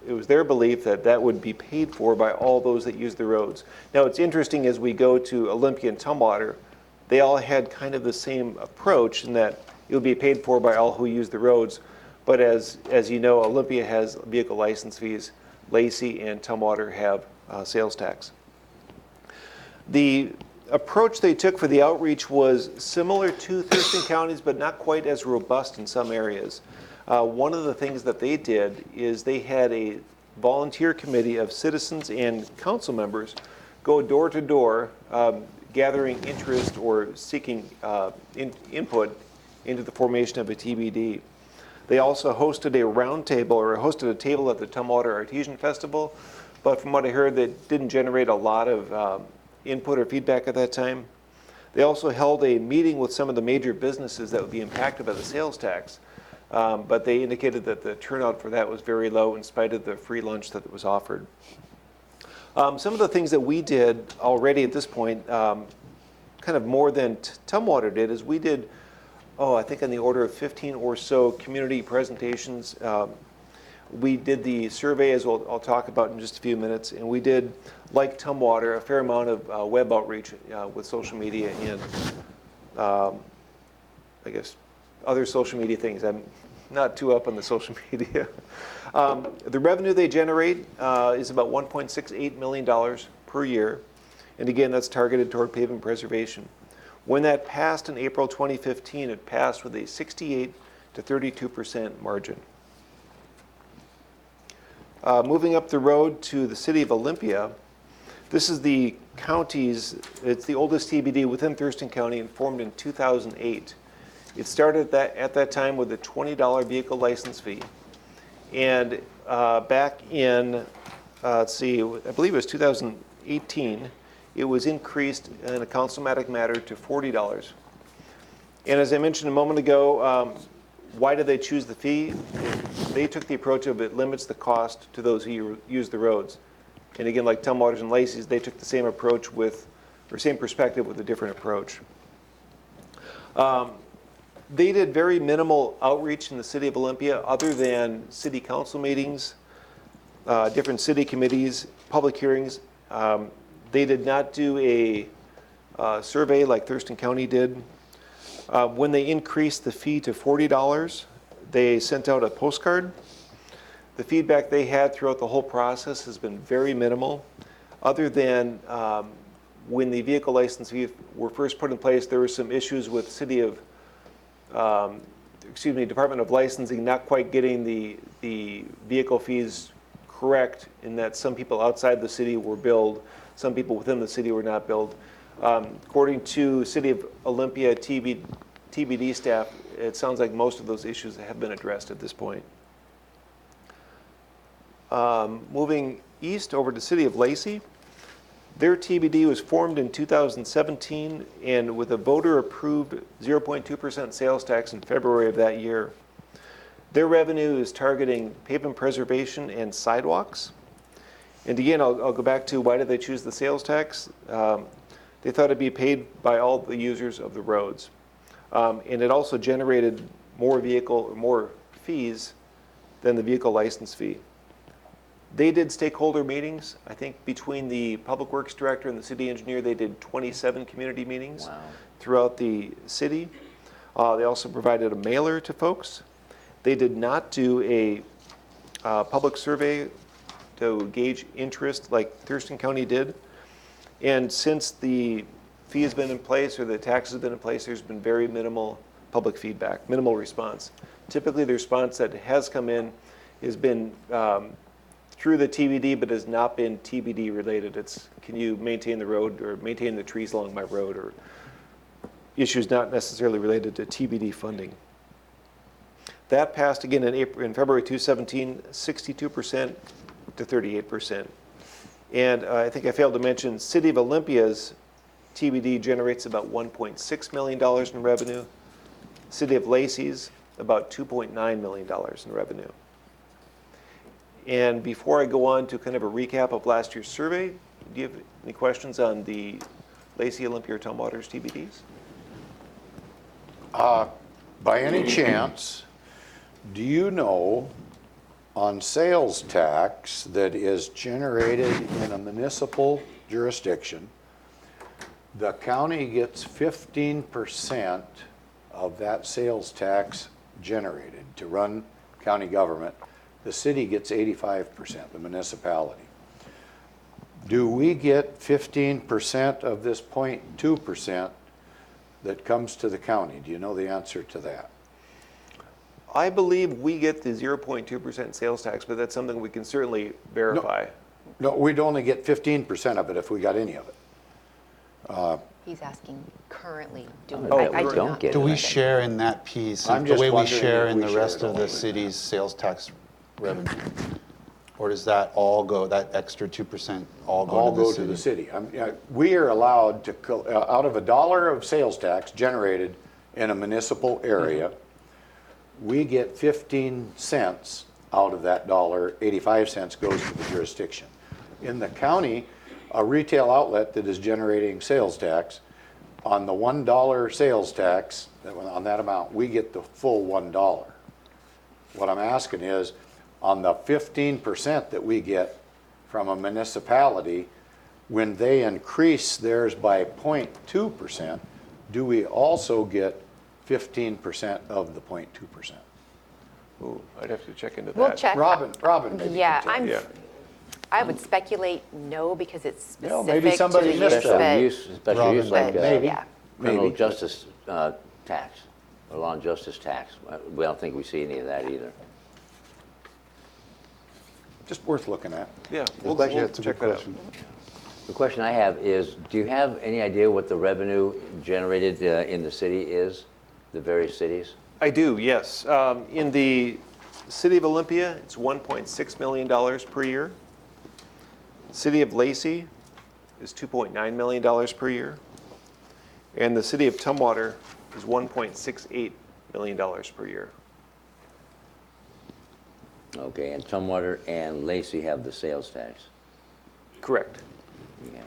it was their belief that that would be paid for by all those that use the roads. Now it's interesting, as we go to Olympia and Tumwater, they all had kind of the same approach in that it would be paid for by all who use the roads. But as you know, Olympia has vehicle license fees, Lacey and Tumwater have sales tax. The approach they took for the outreach was similar to Thurston County's, but not quite as robust in some areas. One of the things that they did is they had a volunteer committee of citizens and council members go door to door, gathering interest or seeking input into the formation of a TBD. They also hosted a roundtable, or hosted a table at the Tumwater Artesian Festival, but from what I heard, that didn't generate a lot of input or feedback at that time. They also held a meeting with some of the major businesses that would be impacted by the sales tax, but they indicated that the turnout for that was very low in spite of the free lunch that was offered. Some of the things that we did already at this point, kind of more than Tumwater did, is we did, I think on the order of 15 or so community presentations. We did the survey, as I'll talk about in just a few minutes, and we did, like Tumwater, a fair amount of web outreach with social media and, I guess, other social media things. I'm not too up on the social media. The revenue they generate is about $1.68 million per year, and again, that's targeted toward pavement preservation. When that passed in April 2015, it passed with a 68 to 32% margin. Moving up the road to the City of Olympia, this is the county's, it's the oldest TBD within Thurston County and formed in 2008. It started at that time with a $20 vehicle license fee. And back in, let's see, I believe it was 2018, it was increased in a councilmatic matter to $40. And as I mentioned a moment ago, why did they choose the fee? They took the approach of it limits the cost to those who use the roads. And again, like Tumwater's and Lacey's, they took the same approach same perspective with a different approach. They did very minimal outreach in the City of Olympia other than city council meetings, different city committees, public hearings. They did not do a survey like Thurston County did. When they increased the fee to $40, they sent out a postcard. The feedback they had throughout the whole process has been very minimal. Other than when the vehicle license fees were first put in place, there were some issues with Department of Licensing not quite getting the vehicle fees correct, in that some people outside the city were billed, some people within the city were not billed. According to City of Olympia TBD staff, it sounds like most of those issues have been addressed at this point. Moving east over to City of Lacey, their TBD was formed in 2017 and with a voter-approved 0.2% sales tax in February of that year. Their revenue is targeting pavement preservation and sidewalks. And again, I'll go back to why did they choose the sales tax? They thought it'd be paid by all the users of the roads. And it also generated more fees than the vehicle license fee. They did stakeholder meetings. I think between the Public Works Director and the city engineer, they did 27 community meetings throughout the city. They also provided a mailer to folks. They did not do a public survey to gauge interest like Thurston County did. And since the fee has been in place or the taxes have been in place, there's been very minimal public feedback, minimal response. Typically, the response that has come in has been through the TBD, but has not been TBD related. It's, can you maintain the road or maintain the trees along my road, or issues not necessarily related to TBD funding. That passed again in February 2017, 62% to 38%. And I think I failed to mention, City of Olympia's TBD generates about $1.6 million in revenue. City of Lacey's about $2.9 million in revenue. And before I go on to kind of a recap of last year's survey, do you have any questions on the Lacey, Olympia, or Tumwater's TBDs? By any chance, do you know on sales tax that is generated in a municipal jurisdiction, the county gets 15% of that sales tax generated to run county government? The city gets 85%, the municipality. Do we get 15% of this 0.2% that comes to the county? Do you know the answer to that? I believe we get the 0.2% sales tax, but that's something we can certainly verify. No, we'd only get 15% of it if we got any of it. He's asking currently, do Oh, I we do don't not get Do it. we share in that piece, I'm the just way we wondering share if in we the share rest it of all the in that. city's sales tax revenue? Or does that all go, that extra 2% all All go go to the city? We are allowed to, out of $1 of sales tax generated in a municipal area, we get 15 cents out of that dollar, 85 cents goes to the jurisdiction. In the county, a retail outlet that is generating sales tax, on the $1 sales tax, on that amount, we get the full $1. What I'm asking is, on the 15% that we get from a municipality, when they increase theirs by 0.2%, do we also get 15% of the 0.2%? Ooh, I'd have to check into that. We'll check. Robin maybe Yeah, can tell you. I would speculate no, because it's Well, specific maybe somebody to missed use, that. but Special use like Maybe. yeah. criminal Maybe. justice tax, or law and justice tax. We don't think we see any of that either. Just worth looking at. Yeah, Well, we'll that's a good check that out. question. The question I have is, do you have any idea what the revenue generated in the city is, the various cities? I do, yes. In the City of Olympia, it's $1.6 million per year. City of Lacey is $2.9 million per year. And the City of Tumwater is $1.68 million per year. Okay, and Tumwater and Lacey have the sales tax. Correct. Yeah,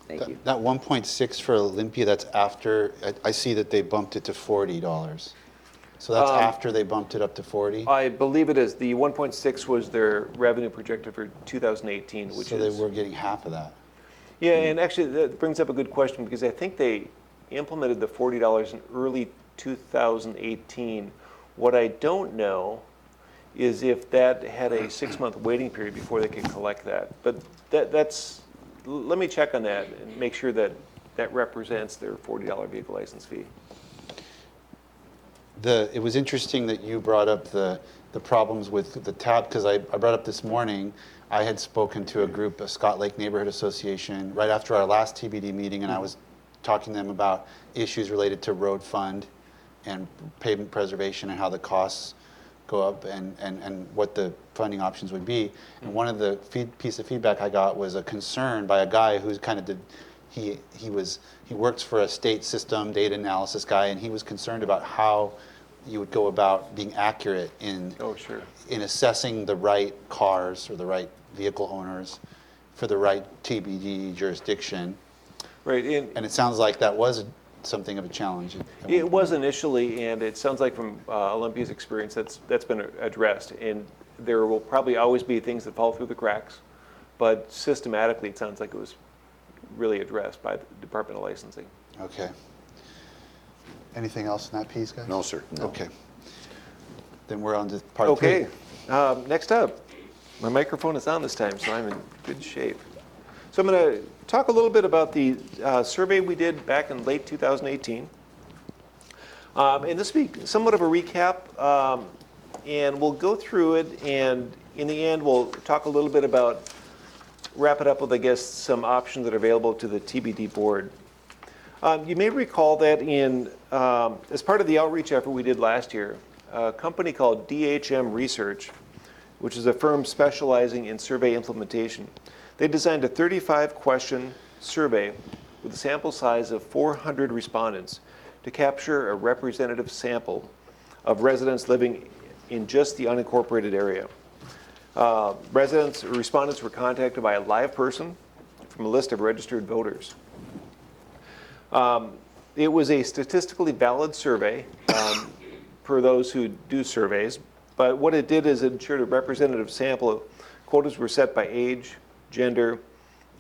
thank you. That 1.6 for Olympia, that's after, I see that they bumped it to $40. So that's after they bumped it up to 40? I believe it is. The 1.6 was their revenue projected for 2018, which So is... they were getting half of that. Yeah, and actually that brings up a good question, because I think they implemented the $40 in early 2018. What I don't know is if that had a 6-month waiting period before they could collect that. But let me check on that and make sure that that represents their $40 vehicle license fee. It was interesting that you brought up the problems with the tab, because I brought up this morning, I had spoken to a group, a Scott Lake Neighborhood Association, right after our last TBD meeting, and I was talking to them about issues related to road fund and pavement preservation and how the costs go up and what the funding options would be. And one of the piece of feedback I got was a concern by a guy who's kind of he works for a state system data analysis guy, and he was concerned about how you would go about being accurate in in assessing the right cars or the right vehicle owners for the right TBD jurisdiction. Right. And it sounds like that was something of a challenge. It was initially, and it sounds like from Olympia's experience that's been addressed. And There will probably always be things that fall through the cracks, but systematically, it sounds like it was really addressed by the Department of Licensing. Okay. Anything else in that piece, guys? No, sir. No. Okay. Then we're on to part three. Okay, next up, my microphone is on this time, so I'm in good shape. So I'm going to talk a little bit about the survey we did back in late 2018. And this will be somewhat of a recap, and we'll go through it, and in the end, we'll talk a little bit about, wrap it up with, I guess, some options that are available to the TBD board. You may recall that as part of the outreach effort we did last year, a company called DHM Research, which is a firm specializing in survey implementation, they designed a 35-question survey with a sample size of 400 respondents to capture a representative sample of residents living in just the unincorporated area. Residents or respondents were contacted by a live person from a list of registered voters. It was a statistically valid survey for those who do surveys, but what it did is it ensured a representative sample. Quotas were set by age, gender,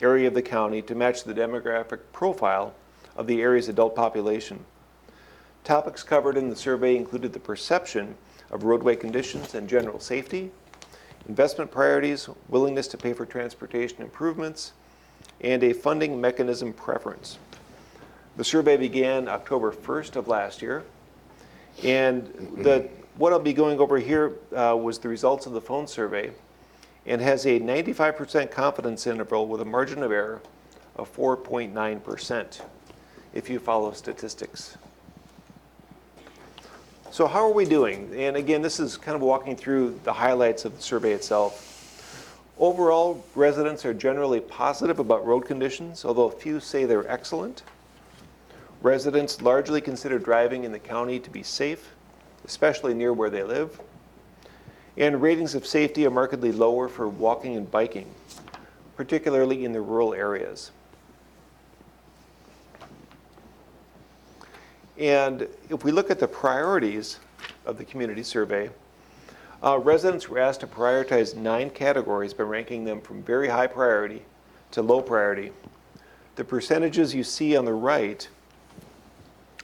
area of the county to match the demographic profile of the area's adult population. Topics covered in the survey included the perception of roadway conditions and general safety, investment priorities, willingness to pay for transportation improvements, and a funding mechanism preference. The survey began October 1st of last year, and what I'll be going over here was the results of the phone survey, and has a 95% confidence interval with a margin of error of 4.9% if you follow statistics. So how are we doing? And again, this is kind of walking through the highlights of the survey itself. Overall, residents are generally positive about road conditions, although a few say they're excellent. Residents largely consider driving in the county to be safe, especially near where they live. And ratings of safety are markedly lower for walking and biking, particularly in the rural areas. And if we look at the priorities of the community survey, residents were asked to prioritize 9 categories by ranking them from very high priority to low priority. The percentages you see on the right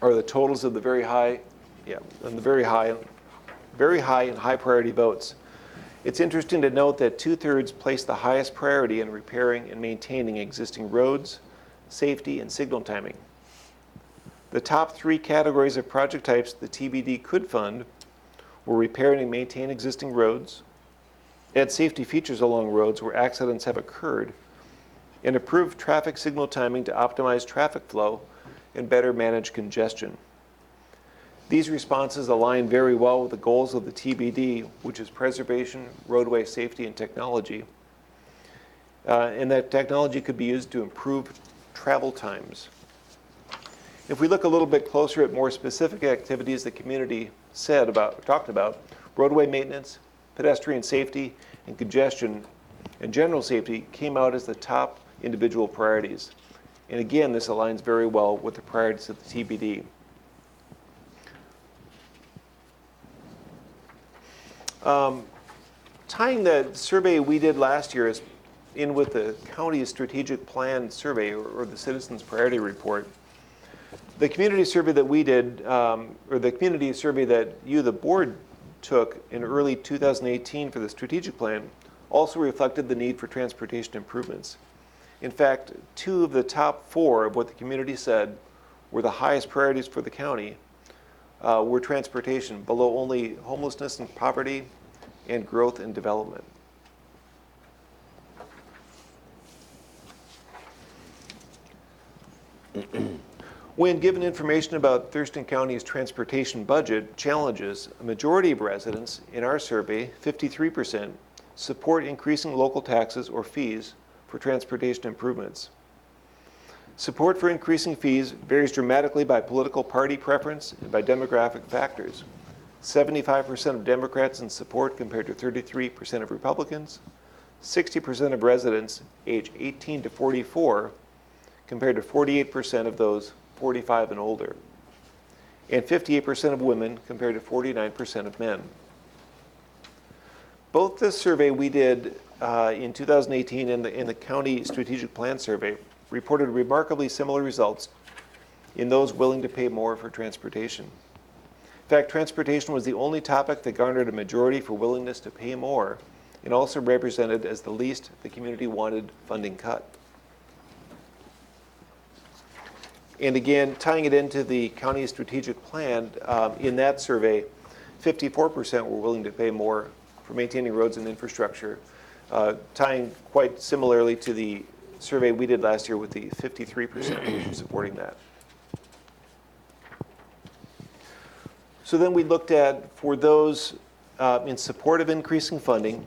are the totals of the very high and high priority votes. It's interesting to note that 2/3 place the highest priority in repairing and maintaining existing roads, safety, and signal timing. The top 3 categories of project types the TBD could fund were repair and maintain existing roads, add safety features along roads where accidents have occurred, and improve traffic signal timing to optimize traffic flow and better manage congestion. These responses align very well with the goals of the TBD, which is preservation, roadway safety, and technology. And that technology could be used to improve travel times. If we look a little bit closer at more specific activities the community talked about, roadway maintenance, pedestrian safety, and congestion, and general safety came out as the top individual priorities. And again, this aligns very well with the priorities of the TBD. Tying the survey we did last year in with the county's strategic plan survey or the Citizens Priority Report, the community survey that we did, or the community survey that you, the board, took in early 2018 for the strategic plan also reflected the need for transportation improvements. In fact, 2 of the top 4 of what the community said were the highest priorities for the county were transportation, below only homelessness and poverty and growth and development. When given information about Thurston County's transportation budget challenges, a majority of residents in our survey, 53%, support increasing local taxes or fees for transportation improvements. Support for increasing fees varies dramatically by political party preference and by demographic factors. 75% of Democrats in support compared to 33% of Republicans. 60% of residents age 18 to 44 compared to 48% of those 45 and older. And 58% of women compared to 49% of men. Both the survey we did in 2018 and the county strategic plan survey reported remarkably similar results in those willing to pay more for transportation. In fact, transportation was the only topic that garnered a majority for willingness to pay more, and also represented as the least the community wanted funding cut. And again, tying it into the county strategic plan, in that survey, 54% were willing to pay more for maintaining roads and infrastructure, tying quite similarly to the survey we did last year with the 53% supporting that. So then we looked at, for those in support of increasing funding,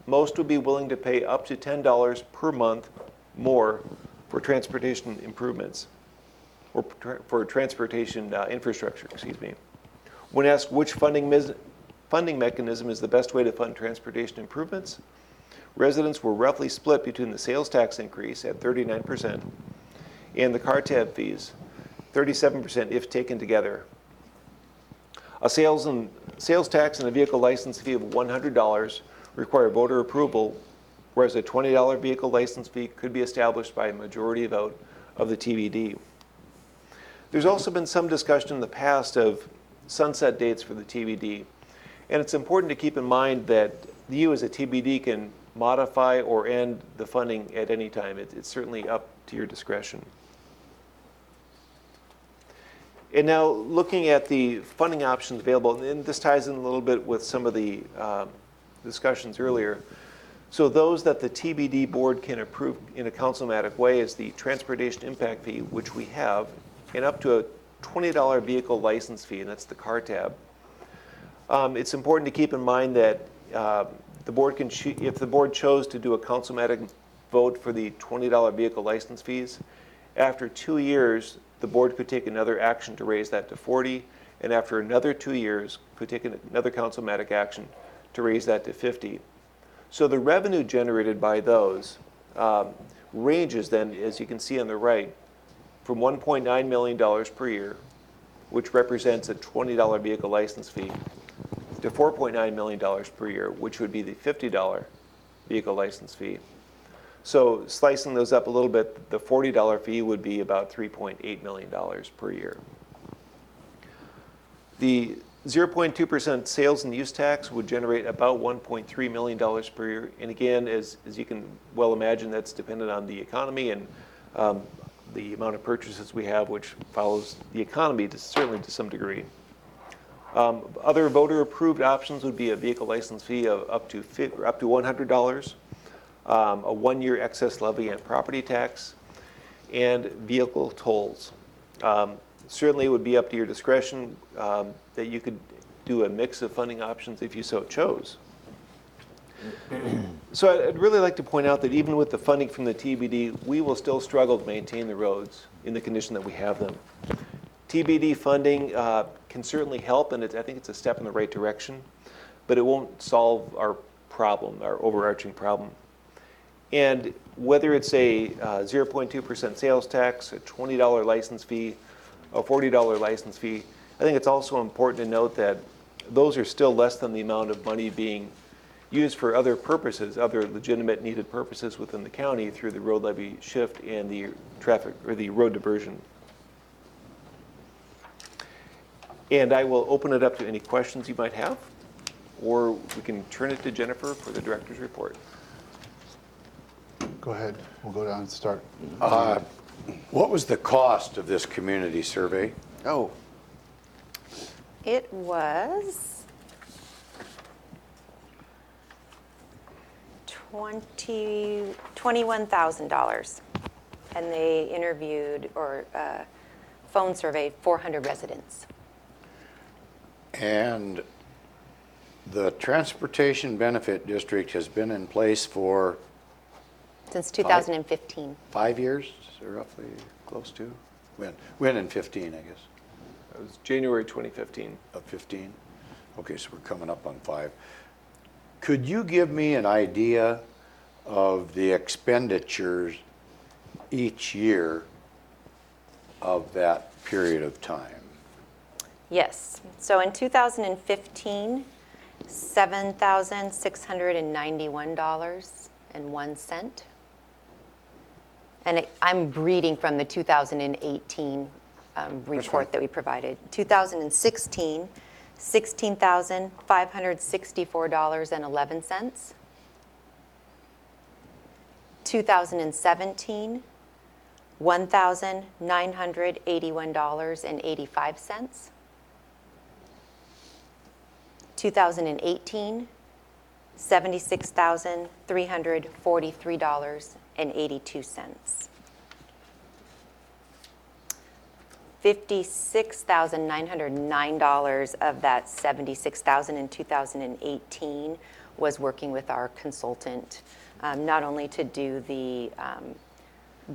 most would be willing to pay up to $10 per month more for transportation improvements, or for transportation infrastructure, excuse me. When asked which funding mechanism is the best way to fund transportation improvements, residents were roughly split between the sales tax increase at 39% and the car tab fees, 37% if taken together. A sales tax and a vehicle license fee of $100 require voter approval, whereas a $20 vehicle license fee could be established by a majority vote of the TBD. There's also been some discussion in the past of sunset dates for the TBD, and it's important to keep in mind that you as a TBD can modify or end the funding at any time. It's certainly up to your discretion. And now looking at the funding options available, and this ties in a little bit with some of the discussions earlier. So those that the TBD board can approve in a councilmatic way is the transportation impact fee, which we have, and up to a $20 vehicle license fee, and that's the car tab. It's important to keep in mind that the board can, if the board chose to do a councilmatic vote for the $20 vehicle license fees, after 2 years, the board could take another action to raise that to $40, and after another 2 years, could take another councilmatic action to raise that to $50. So the revenue generated by those ranges then, as you can see on the right, from $1.9 million per year, which represents a $20 vehicle license fee, to $4.9 million per year, which would be the $50 vehicle license fee. So slicing those up a little bit, the $40 fee would be about $3.8 million per year. The 0.2% sales and use tax would generate about $1.3 million per year. And again, as you can well imagine, that's dependent on the economy and the amount of purchases we have, which follows the economy certainly to some degree. Other voter-approved options would be a vehicle license fee of up to $100, a 1-year excess levy and property tax, and vehicle tolls. Certainly it would be up to your discretion that you could do a mix of funding options if you so chose. So I'd really like to point out that even with the funding from the TBD, we will still struggle to maintain the roads in the condition that we have them. TBD funding can certainly help, and I think it's a step in the right direction, but it won't solve our problem, our overarching problem. And whether it's a 0.2% sales tax, a $20 license fee, a $40 license fee, I think it's also important to note that those are still less than the amount of money being used for other purposes, other legitimate needed purposes within the county through the road levy shift and the traffic or the road diversion. And I will open it up to any questions you might have, or we can turn it to Jennifer for the director's report. Go ahead. We'll go down and start. What was the cost of this community survey? Oh, It was $21,000, and they interviewed or phone surveyed 400 residents. And the Transportation Benefit District has been in place for Since 2015. 5 years, roughly, close to? When in 15, I guess? It was January 2015. Of 15? Okay, so we're coming up on 5. Could you give me an idea of the expenditures each year of that period of time? Yes. So in 2015, $7,691.01. And I'm reading from the 2018 report that we provided. 2016, $16,564.11. 2017, $1,981.85. 2018, $76,343.82. $56,909 of that $76,000 in 2018 was working with our consultant, not only to do the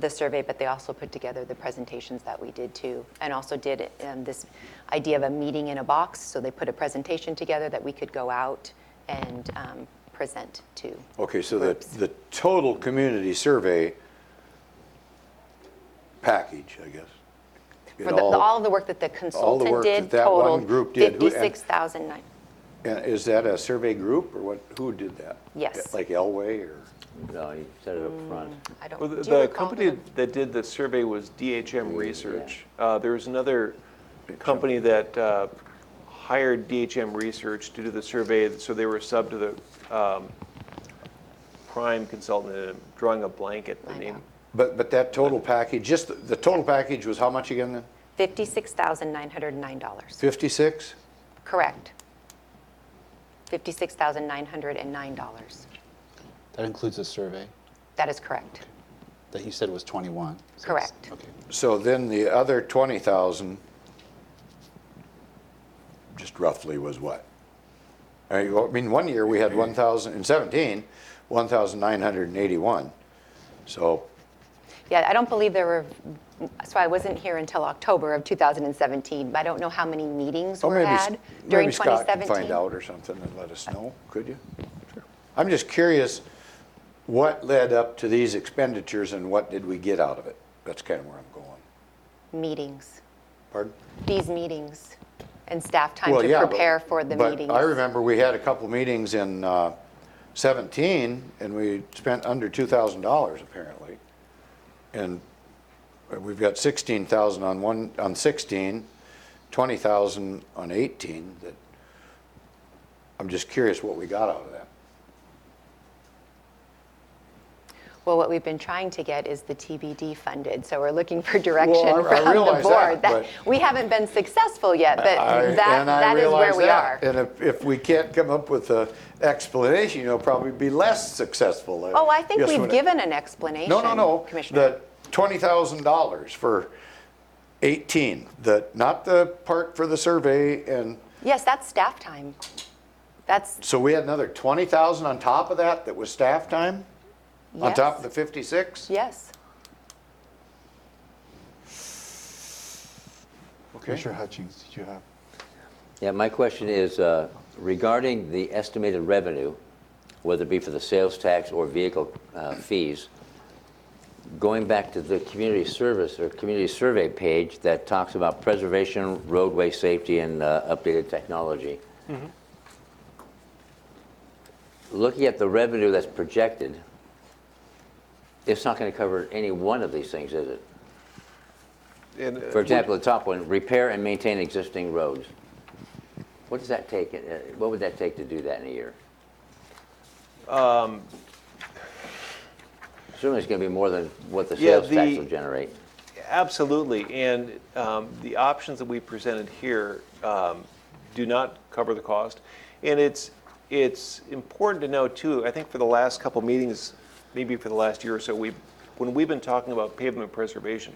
survey, but they also put together the presentations that we did too, and also did this idea of a meeting in a box. So they put a presentation together that we could go out and present to. Okay, so groups. the total community survey package, I guess. For all of the work that the consultant work did that one totaled group did. Who- and- $56,009. And is that a survey group or what? Who did that? Yes. Like Elway or? No, you said it up front. I don't. Well, do you the recall company that did the survey was DHM Yeah. Research. There was another company that hired DHM Research to do the survey, so they were sub to the prime consultant. I'm drawing a blank at the I name. know. But that total package, just the total package was how much again then? $56,909. 56? Correct. $56,909. That includes the survey That is correct. that you said was 21. So Correct. Okay. So then the other 20,000, just roughly was what? I mean, one year we had 1,000, in 17, 1,981. So, Yeah, I don't believe there were, so I wasn't here until October of 2017, but I don't know how many meetings oh, were maybe, had during maybe Scott can 2017. find out or something and let us know, could you? Sure. I'm just curious, what led up to these expenditures and what did we get out of it? That's kind of where I'm going. Meetings, Pardon? these meetings, and staff time Well, to yeah, but- prepare for the meetings. But I remember we had a couple meetings in 17, and we spent under $2,000 apparently. And we've got 16,000 on 16, 20,000 on 18. That I'm just curious what we got out of that. Well, what we've been trying to get is the TBD funded, so we're looking for direction Well, I from the realize board. that, but- We haven't been successful yet, but And I that is where realize we that. are. And if we can't come up with an explanation, you'll probably be less successful. Oh, I think guess we've when it- given an explanation, No, Commissioner. the $20,000 for 18, not the part for the survey, and Yes, that's staff time. That's, so we had another 20,000 on top of that was staff time? On top of the yes, 56? yes. Okay. Commissioner Hutchings, did you have? Yeah, my question is regarding the estimated revenue, whether it be for the sales tax or vehicle fees, going back to the community service or community survey page that talks about preservation, roadway safety, and updated technology. Looking at the revenue that's projected, it's not going to cover any one of these things, is it? And, For example, the top one, repair and maintain existing roads. What does that take? What would that take to do that in a year? Certainly, it's going to be more than what the Yeah, sales tax will generate. Absolutely, and the options that we presented here do not cover the cost. And it's important to know too, I think for the last couple meetings, maybe for the last year or so, when we've been talking about pavement preservation,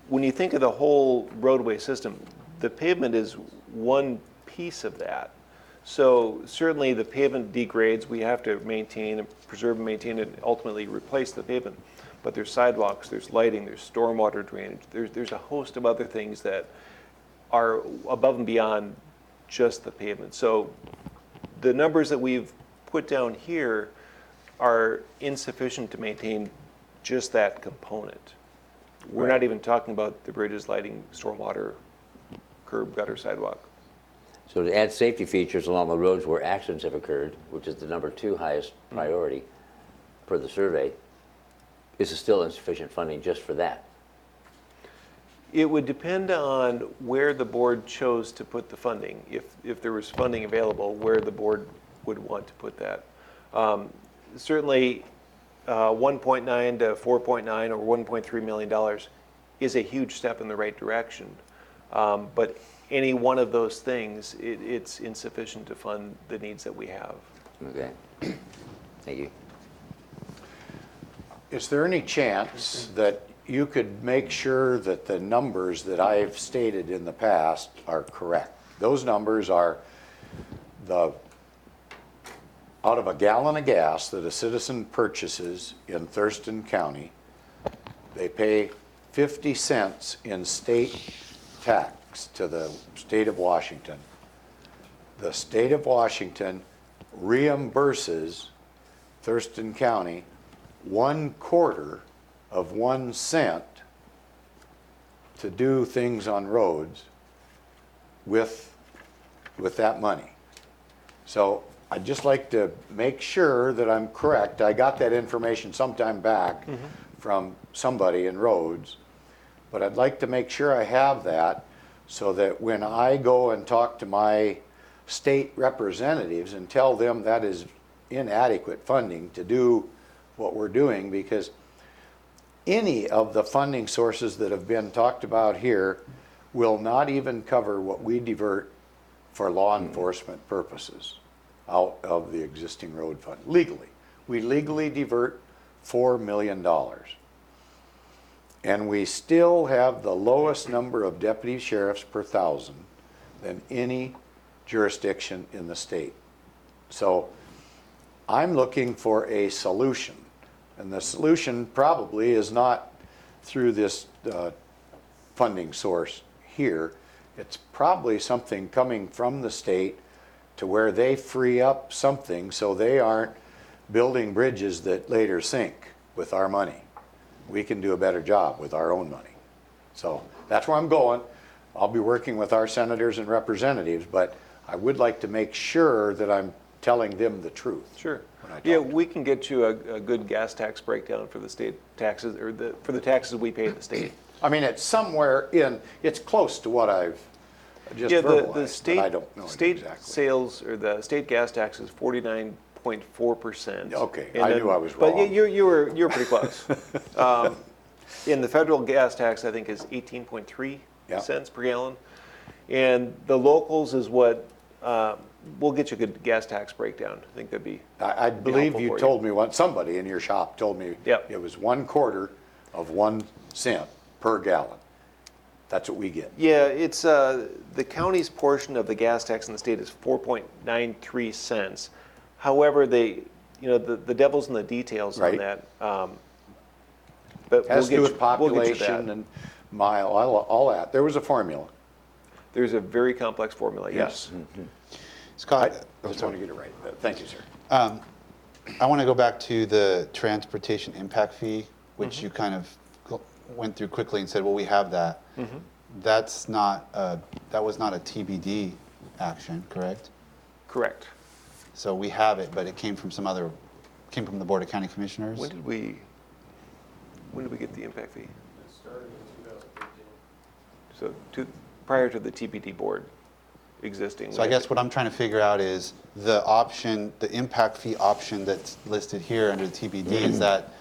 when you think of the whole roadway system, the pavement is one piece of that. So certainly the pavement degrades, we have to maintain and preserve and maintain and ultimately replace the pavement. But there's sidewalks, there's lighting, there's stormwater drainage, there's a host of other things that are above and beyond just the pavement. So the numbers that we've put down here are insufficient to maintain just that component. We're not even talking about the bridges, lighting, stormwater, curb, gutter, sidewalk. So to add safety features along the roads where accidents have occurred, which is the number 2 highest priority per the survey, is still insufficient funding just for that? It would depend on where the board chose to put the funding. If there was funding available, where the board would want to put that. Certainly, 1.9 to 4.9 or $1.3 million is a huge step in the right direction. But any one of those things, it's insufficient to fund the needs that we have. Okay. Thank you. Is there any chance that you could make sure that the numbers that I've stated in the past are correct? Those numbers are out of a gallon of gas that a citizen purchases in Thurston County, they pay 50 cents in state tax to the state of Washington. The state of Washington reimburses Thurston County 1/4 of 1 cent to do things on roads with that money. So I'd just like to make sure that I'm correct. I got that information sometime back from somebody in roads, but I'd like to make sure I have that so that when I go and talk to my state representatives and tell them that is inadequate funding to do what we're doing, because any of the funding sources that have been talked about here will not even cover what we divert for law enforcement purposes out of the existing road fund legally. We legally divert $4 million. And we still have the lowest number of deputy sheriffs per 1,000 than any jurisdiction in the state. So I'm looking for a solution. And the solution probably is not through this funding source here. It's probably something coming from the state to where they free up something so they aren't building bridges that later sink with our money. We can do a better job with our own money. So that's where I'm going. I'll be working with our senators and representatives, but I would like to make sure that I'm telling them the truth. Sure. when I talk Yeah, to them. we can get you a good gas tax breakdown for the state taxes, or for the taxes we pay the state. I mean, it's somewhere in, it's close to what I've just Yeah, the verbalized, state, but I don't know it state exactly. sales, or the state gas tax is 49.4%. Okay, And I then- knew I was But wrong. you were pretty close. And the federal gas tax, I think, is 18.3 Yeah. cents per gallon. And the locals is what, we'll get you a good gas tax breakdown. I think that'd be. I be believe helpful you for told me once, somebody in your shop told me Yep. it was 1/4 of 1 cent per gallon. That's what we get. Yeah, it's, the county's portion of the gas tax in the state is 4.93 cents. However, the devil's in the details on Right. that. But Has to do with we'll get you population that. and mile, all that. There was a formula. There's a very complex formula, yes. Scott, I just want to get it right. Thank you, sir. I want to go back to the transportation impact fee, which you kind of went through quickly and said, well, we have that. That's not, that was not a TBD action, correct? Correct. So we have it, but it came from came from the Board of County Commissioners? When did we get the impact fee? It started in 2013. So prior to the TPD board existing. So I guess what I'm trying to figure out is the option, the impact fee option that's listed here under the TBD, is that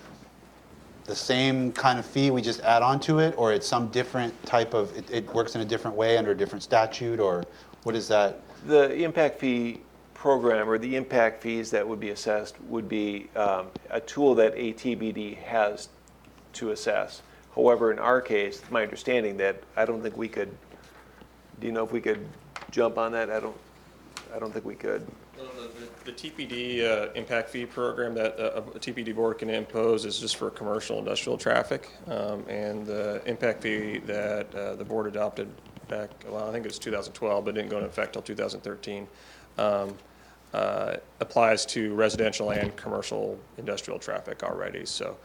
the same kind of fee we just add on to it, or it's some different type of, it works in a different way under a different statute, or what is that? The impact fee program, or the impact fees that would be assessed, would be a tool that a TBD has to assess. However, in our case, my understanding that I don't think we could, do you know if we could jump on that? I don't think we could. Well, the TPD impact fee program that a TPD board can impose is just for commercial industrial traffic. And the impact fee that the board adopted back, well, I think it was 2012, but didn't go into effect till 2013, applies to residential and commercial industrial traffic already. So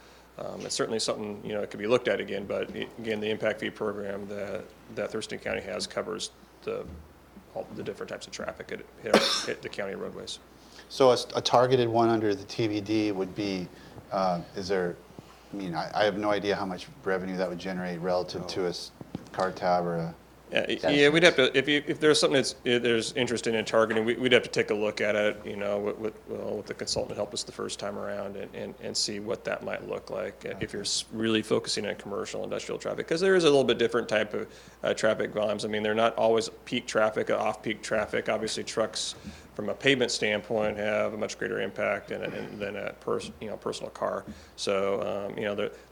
it's certainly something, it could be looked at again, but again, the impact fee program that Thurston County has covers the all the different types of traffic hit the county roadways. So a targeted one under the TBD would be, is there, I mean, I have no idea how much revenue that would generate relative to a car tab or a, Yeah, we'd have to, if there's something there's interest in targeting, we'd have to take a look at it, with the consultant help us the first time around and see what that might look like if you're really focusing on commercial industrial traffic, because there is a little bit different type of traffic volumes. I mean, they're not always peak traffic, off-peak traffic. Obviously, trucks from a pavement standpoint have a much greater impact than a personal car. So,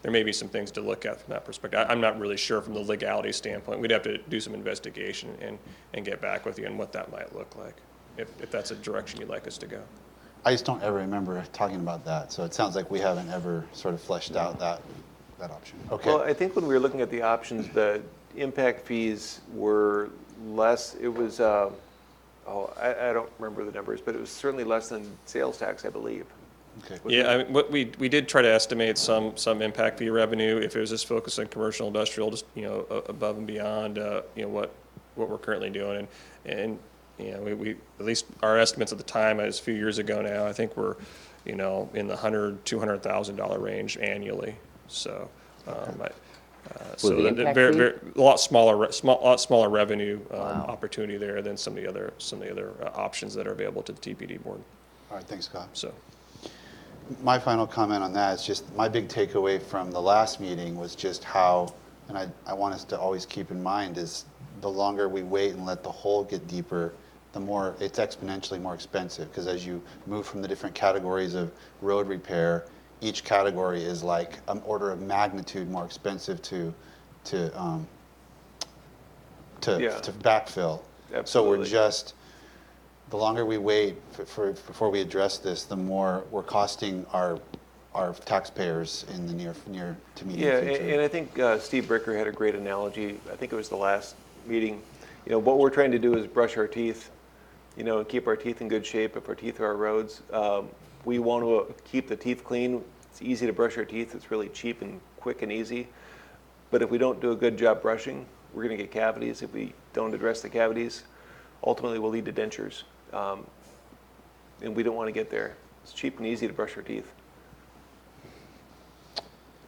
there may be some things to look at from that perspective. I'm not really sure from the legality standpoint. We'd have to do some investigation and get back with you on what that might look like, if that's a direction you'd like us to go. I just don't ever remember talking about that. So it sounds like we haven't ever sort of fleshed out that option. Okay. Well, I think when we were looking at the options, the impact fees were less. It was, I don't remember the numbers, but it was certainly less than sales tax, I believe. Okay. Yeah, I mean, we did try to estimate some impact fee revenue if it was just focused on commercial, industrial, just above and beyond what we're currently doing, and we at least our estimates at the time, as a few years ago now, I think we're in the $100,000-$200,000 range annually. So, With the impact fee? a lot smaller revenue opportunity there than some of the other options that are available to the TPD board. All right, thanks, Scott. So. My final comment on that is just my big takeaway from the last meeting was just how, and I want us to always keep in mind, is the longer we wait and let the hole get deeper, the more it's exponentially more expensive, because as you move from the different categories of road repair, each category is like an order of magnitude more expensive to backfill. Absolutely. So we're just, the longer we wait before we address this, the more we're costing our taxpayers in the near to medium future. And I think Steve Bricker had a great analogy. I think it was the last meeting. What we're trying to do is brush our teeth, and keep our teeth in good shape. If our teeth are our roads, we want to keep the teeth clean. It's easy to brush our teeth. It's really cheap and quick and easy. But if we don't do a good job brushing, we're going to get cavities. If we don't address the cavities, ultimately we'll lead to dentures. And we don't want to get there. It's cheap and easy to brush your teeth.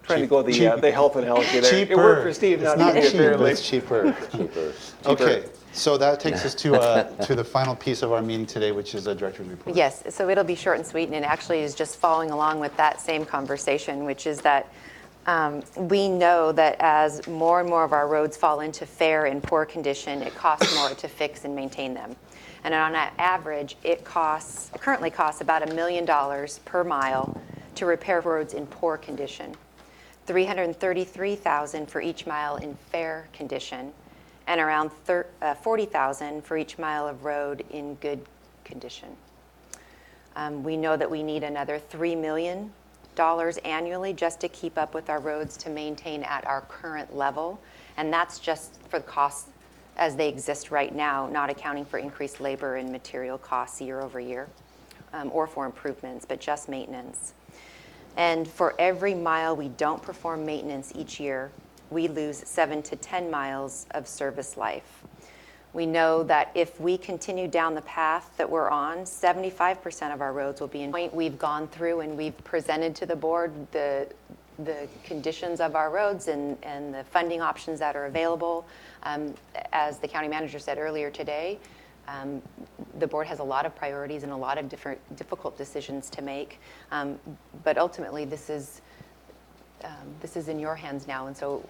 Trying to go with the health analogy there. Cheaper. It worked for Steve, not not me, cheap, apparently. it's cheaper. Cheaper. Okay, so that takes us to the final piece of our meeting today, which is the director's report. Yes, so it'll be short and sweet, and it actually is just following along with that same conversation, which is that we know that as more and more of our roads fall into fair and poor condition, it costs more to fix and maintain them. And on average, it currently costs about $1 million per mile to repair roads in poor condition, $333,000 for each mile in fair condition, and around $40,000 for each mile of road in good condition. We know that we need another $3 million annually just to keep up with our roads to maintain at our current level, and that's just for the costs as they exist right now, not accounting for increased labor and material costs year over year, or for improvements, but just maintenance. And for every mile we don't perform maintenance each year, we lose 7 to 10 miles of service life. We know that if we continue down the path that we're on, 75% of our roads will be in point. We've gone through and we've presented to the board the conditions of our roads and the funding options that are available. As the county manager said earlier today, the board has a lot of priorities and a lot of difficult decisions to make. But ultimately, this is in your hands now, and so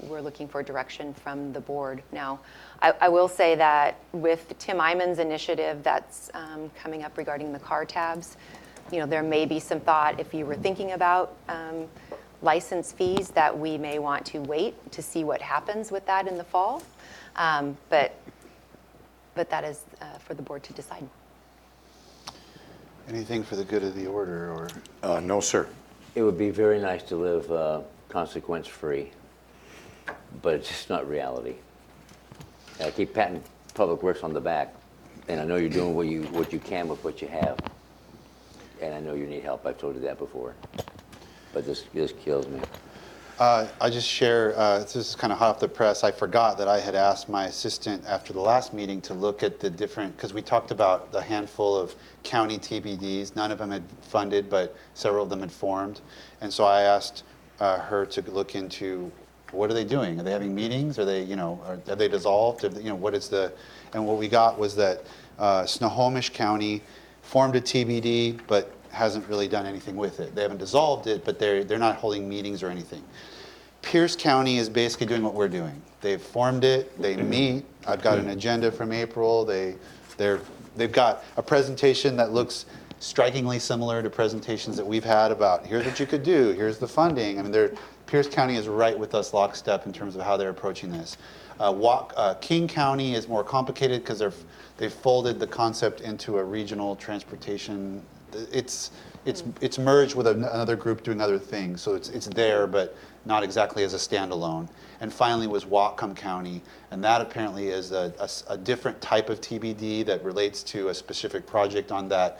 we're looking for direction from the board. Now, I will say that with Tim Iman's initiative that's coming up regarding the car tabs, there may be some thought, if you were thinking about license fees, that we may want to wait to see what happens with that in the fall. But that is for the board to decide. Anything for the good of the order, or? No, sir. It would be very nice to live consequence-free, but it's just not reality. I keep patting Public Works on the back, and I know you're doing what you can with what you have, and I know you need help. I've told you that before, but this kills me. I just share, this is kind of hot off the press. I forgot that I had asked my assistant after the last meeting to look at the different, because we talked about the handful of county TBDs. None of them had funded, but several of them had formed. And so I asked her to look into what are they doing? Are they having meetings? Are they, have they dissolved? What is the, and what we got was that Snohomish County formed a TBD, but hasn't really done anything with it. They haven't dissolved it, but they're not holding meetings or anything. Pierce County is basically doing what we're doing. They've formed it, they meet. I've got an agenda from April. They've got a presentation that looks strikingly similar to presentations that we've had about here's what you could do, here's the funding. I mean, Pierce County is right with us lockstep in terms of how they're approaching this. King County is more complicated because they've folded the concept into a regional transportation. It's merged with another group doing other things, so it's there, but not exactly as a standalone. And finally was Whatcom County, and that apparently is a different type of TBD that relates to a specific project on that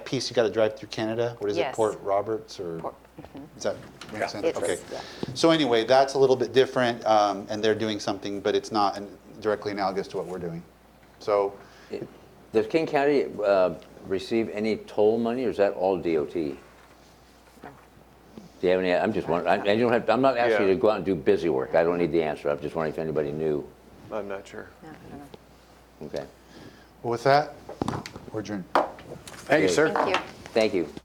piece you got to drive through Canada. What is Yes. it, Port Roberts or? Does that make sense? It's- Okay. yeah. So anyway, that's a little bit different, and they're doing something, but it's not directly analogous to what we're doing. So. Does King County receive any toll money, or is that all DOT? Do you have any, I'm just wondering, I'm not asking you to go out and do busy work. I don't need the answer. I'm just wondering if anybody knew. I'm not sure. No, I don't know. Okay. Well, with that, we're adjourned. Thank you, sir. Thank you. Thank you.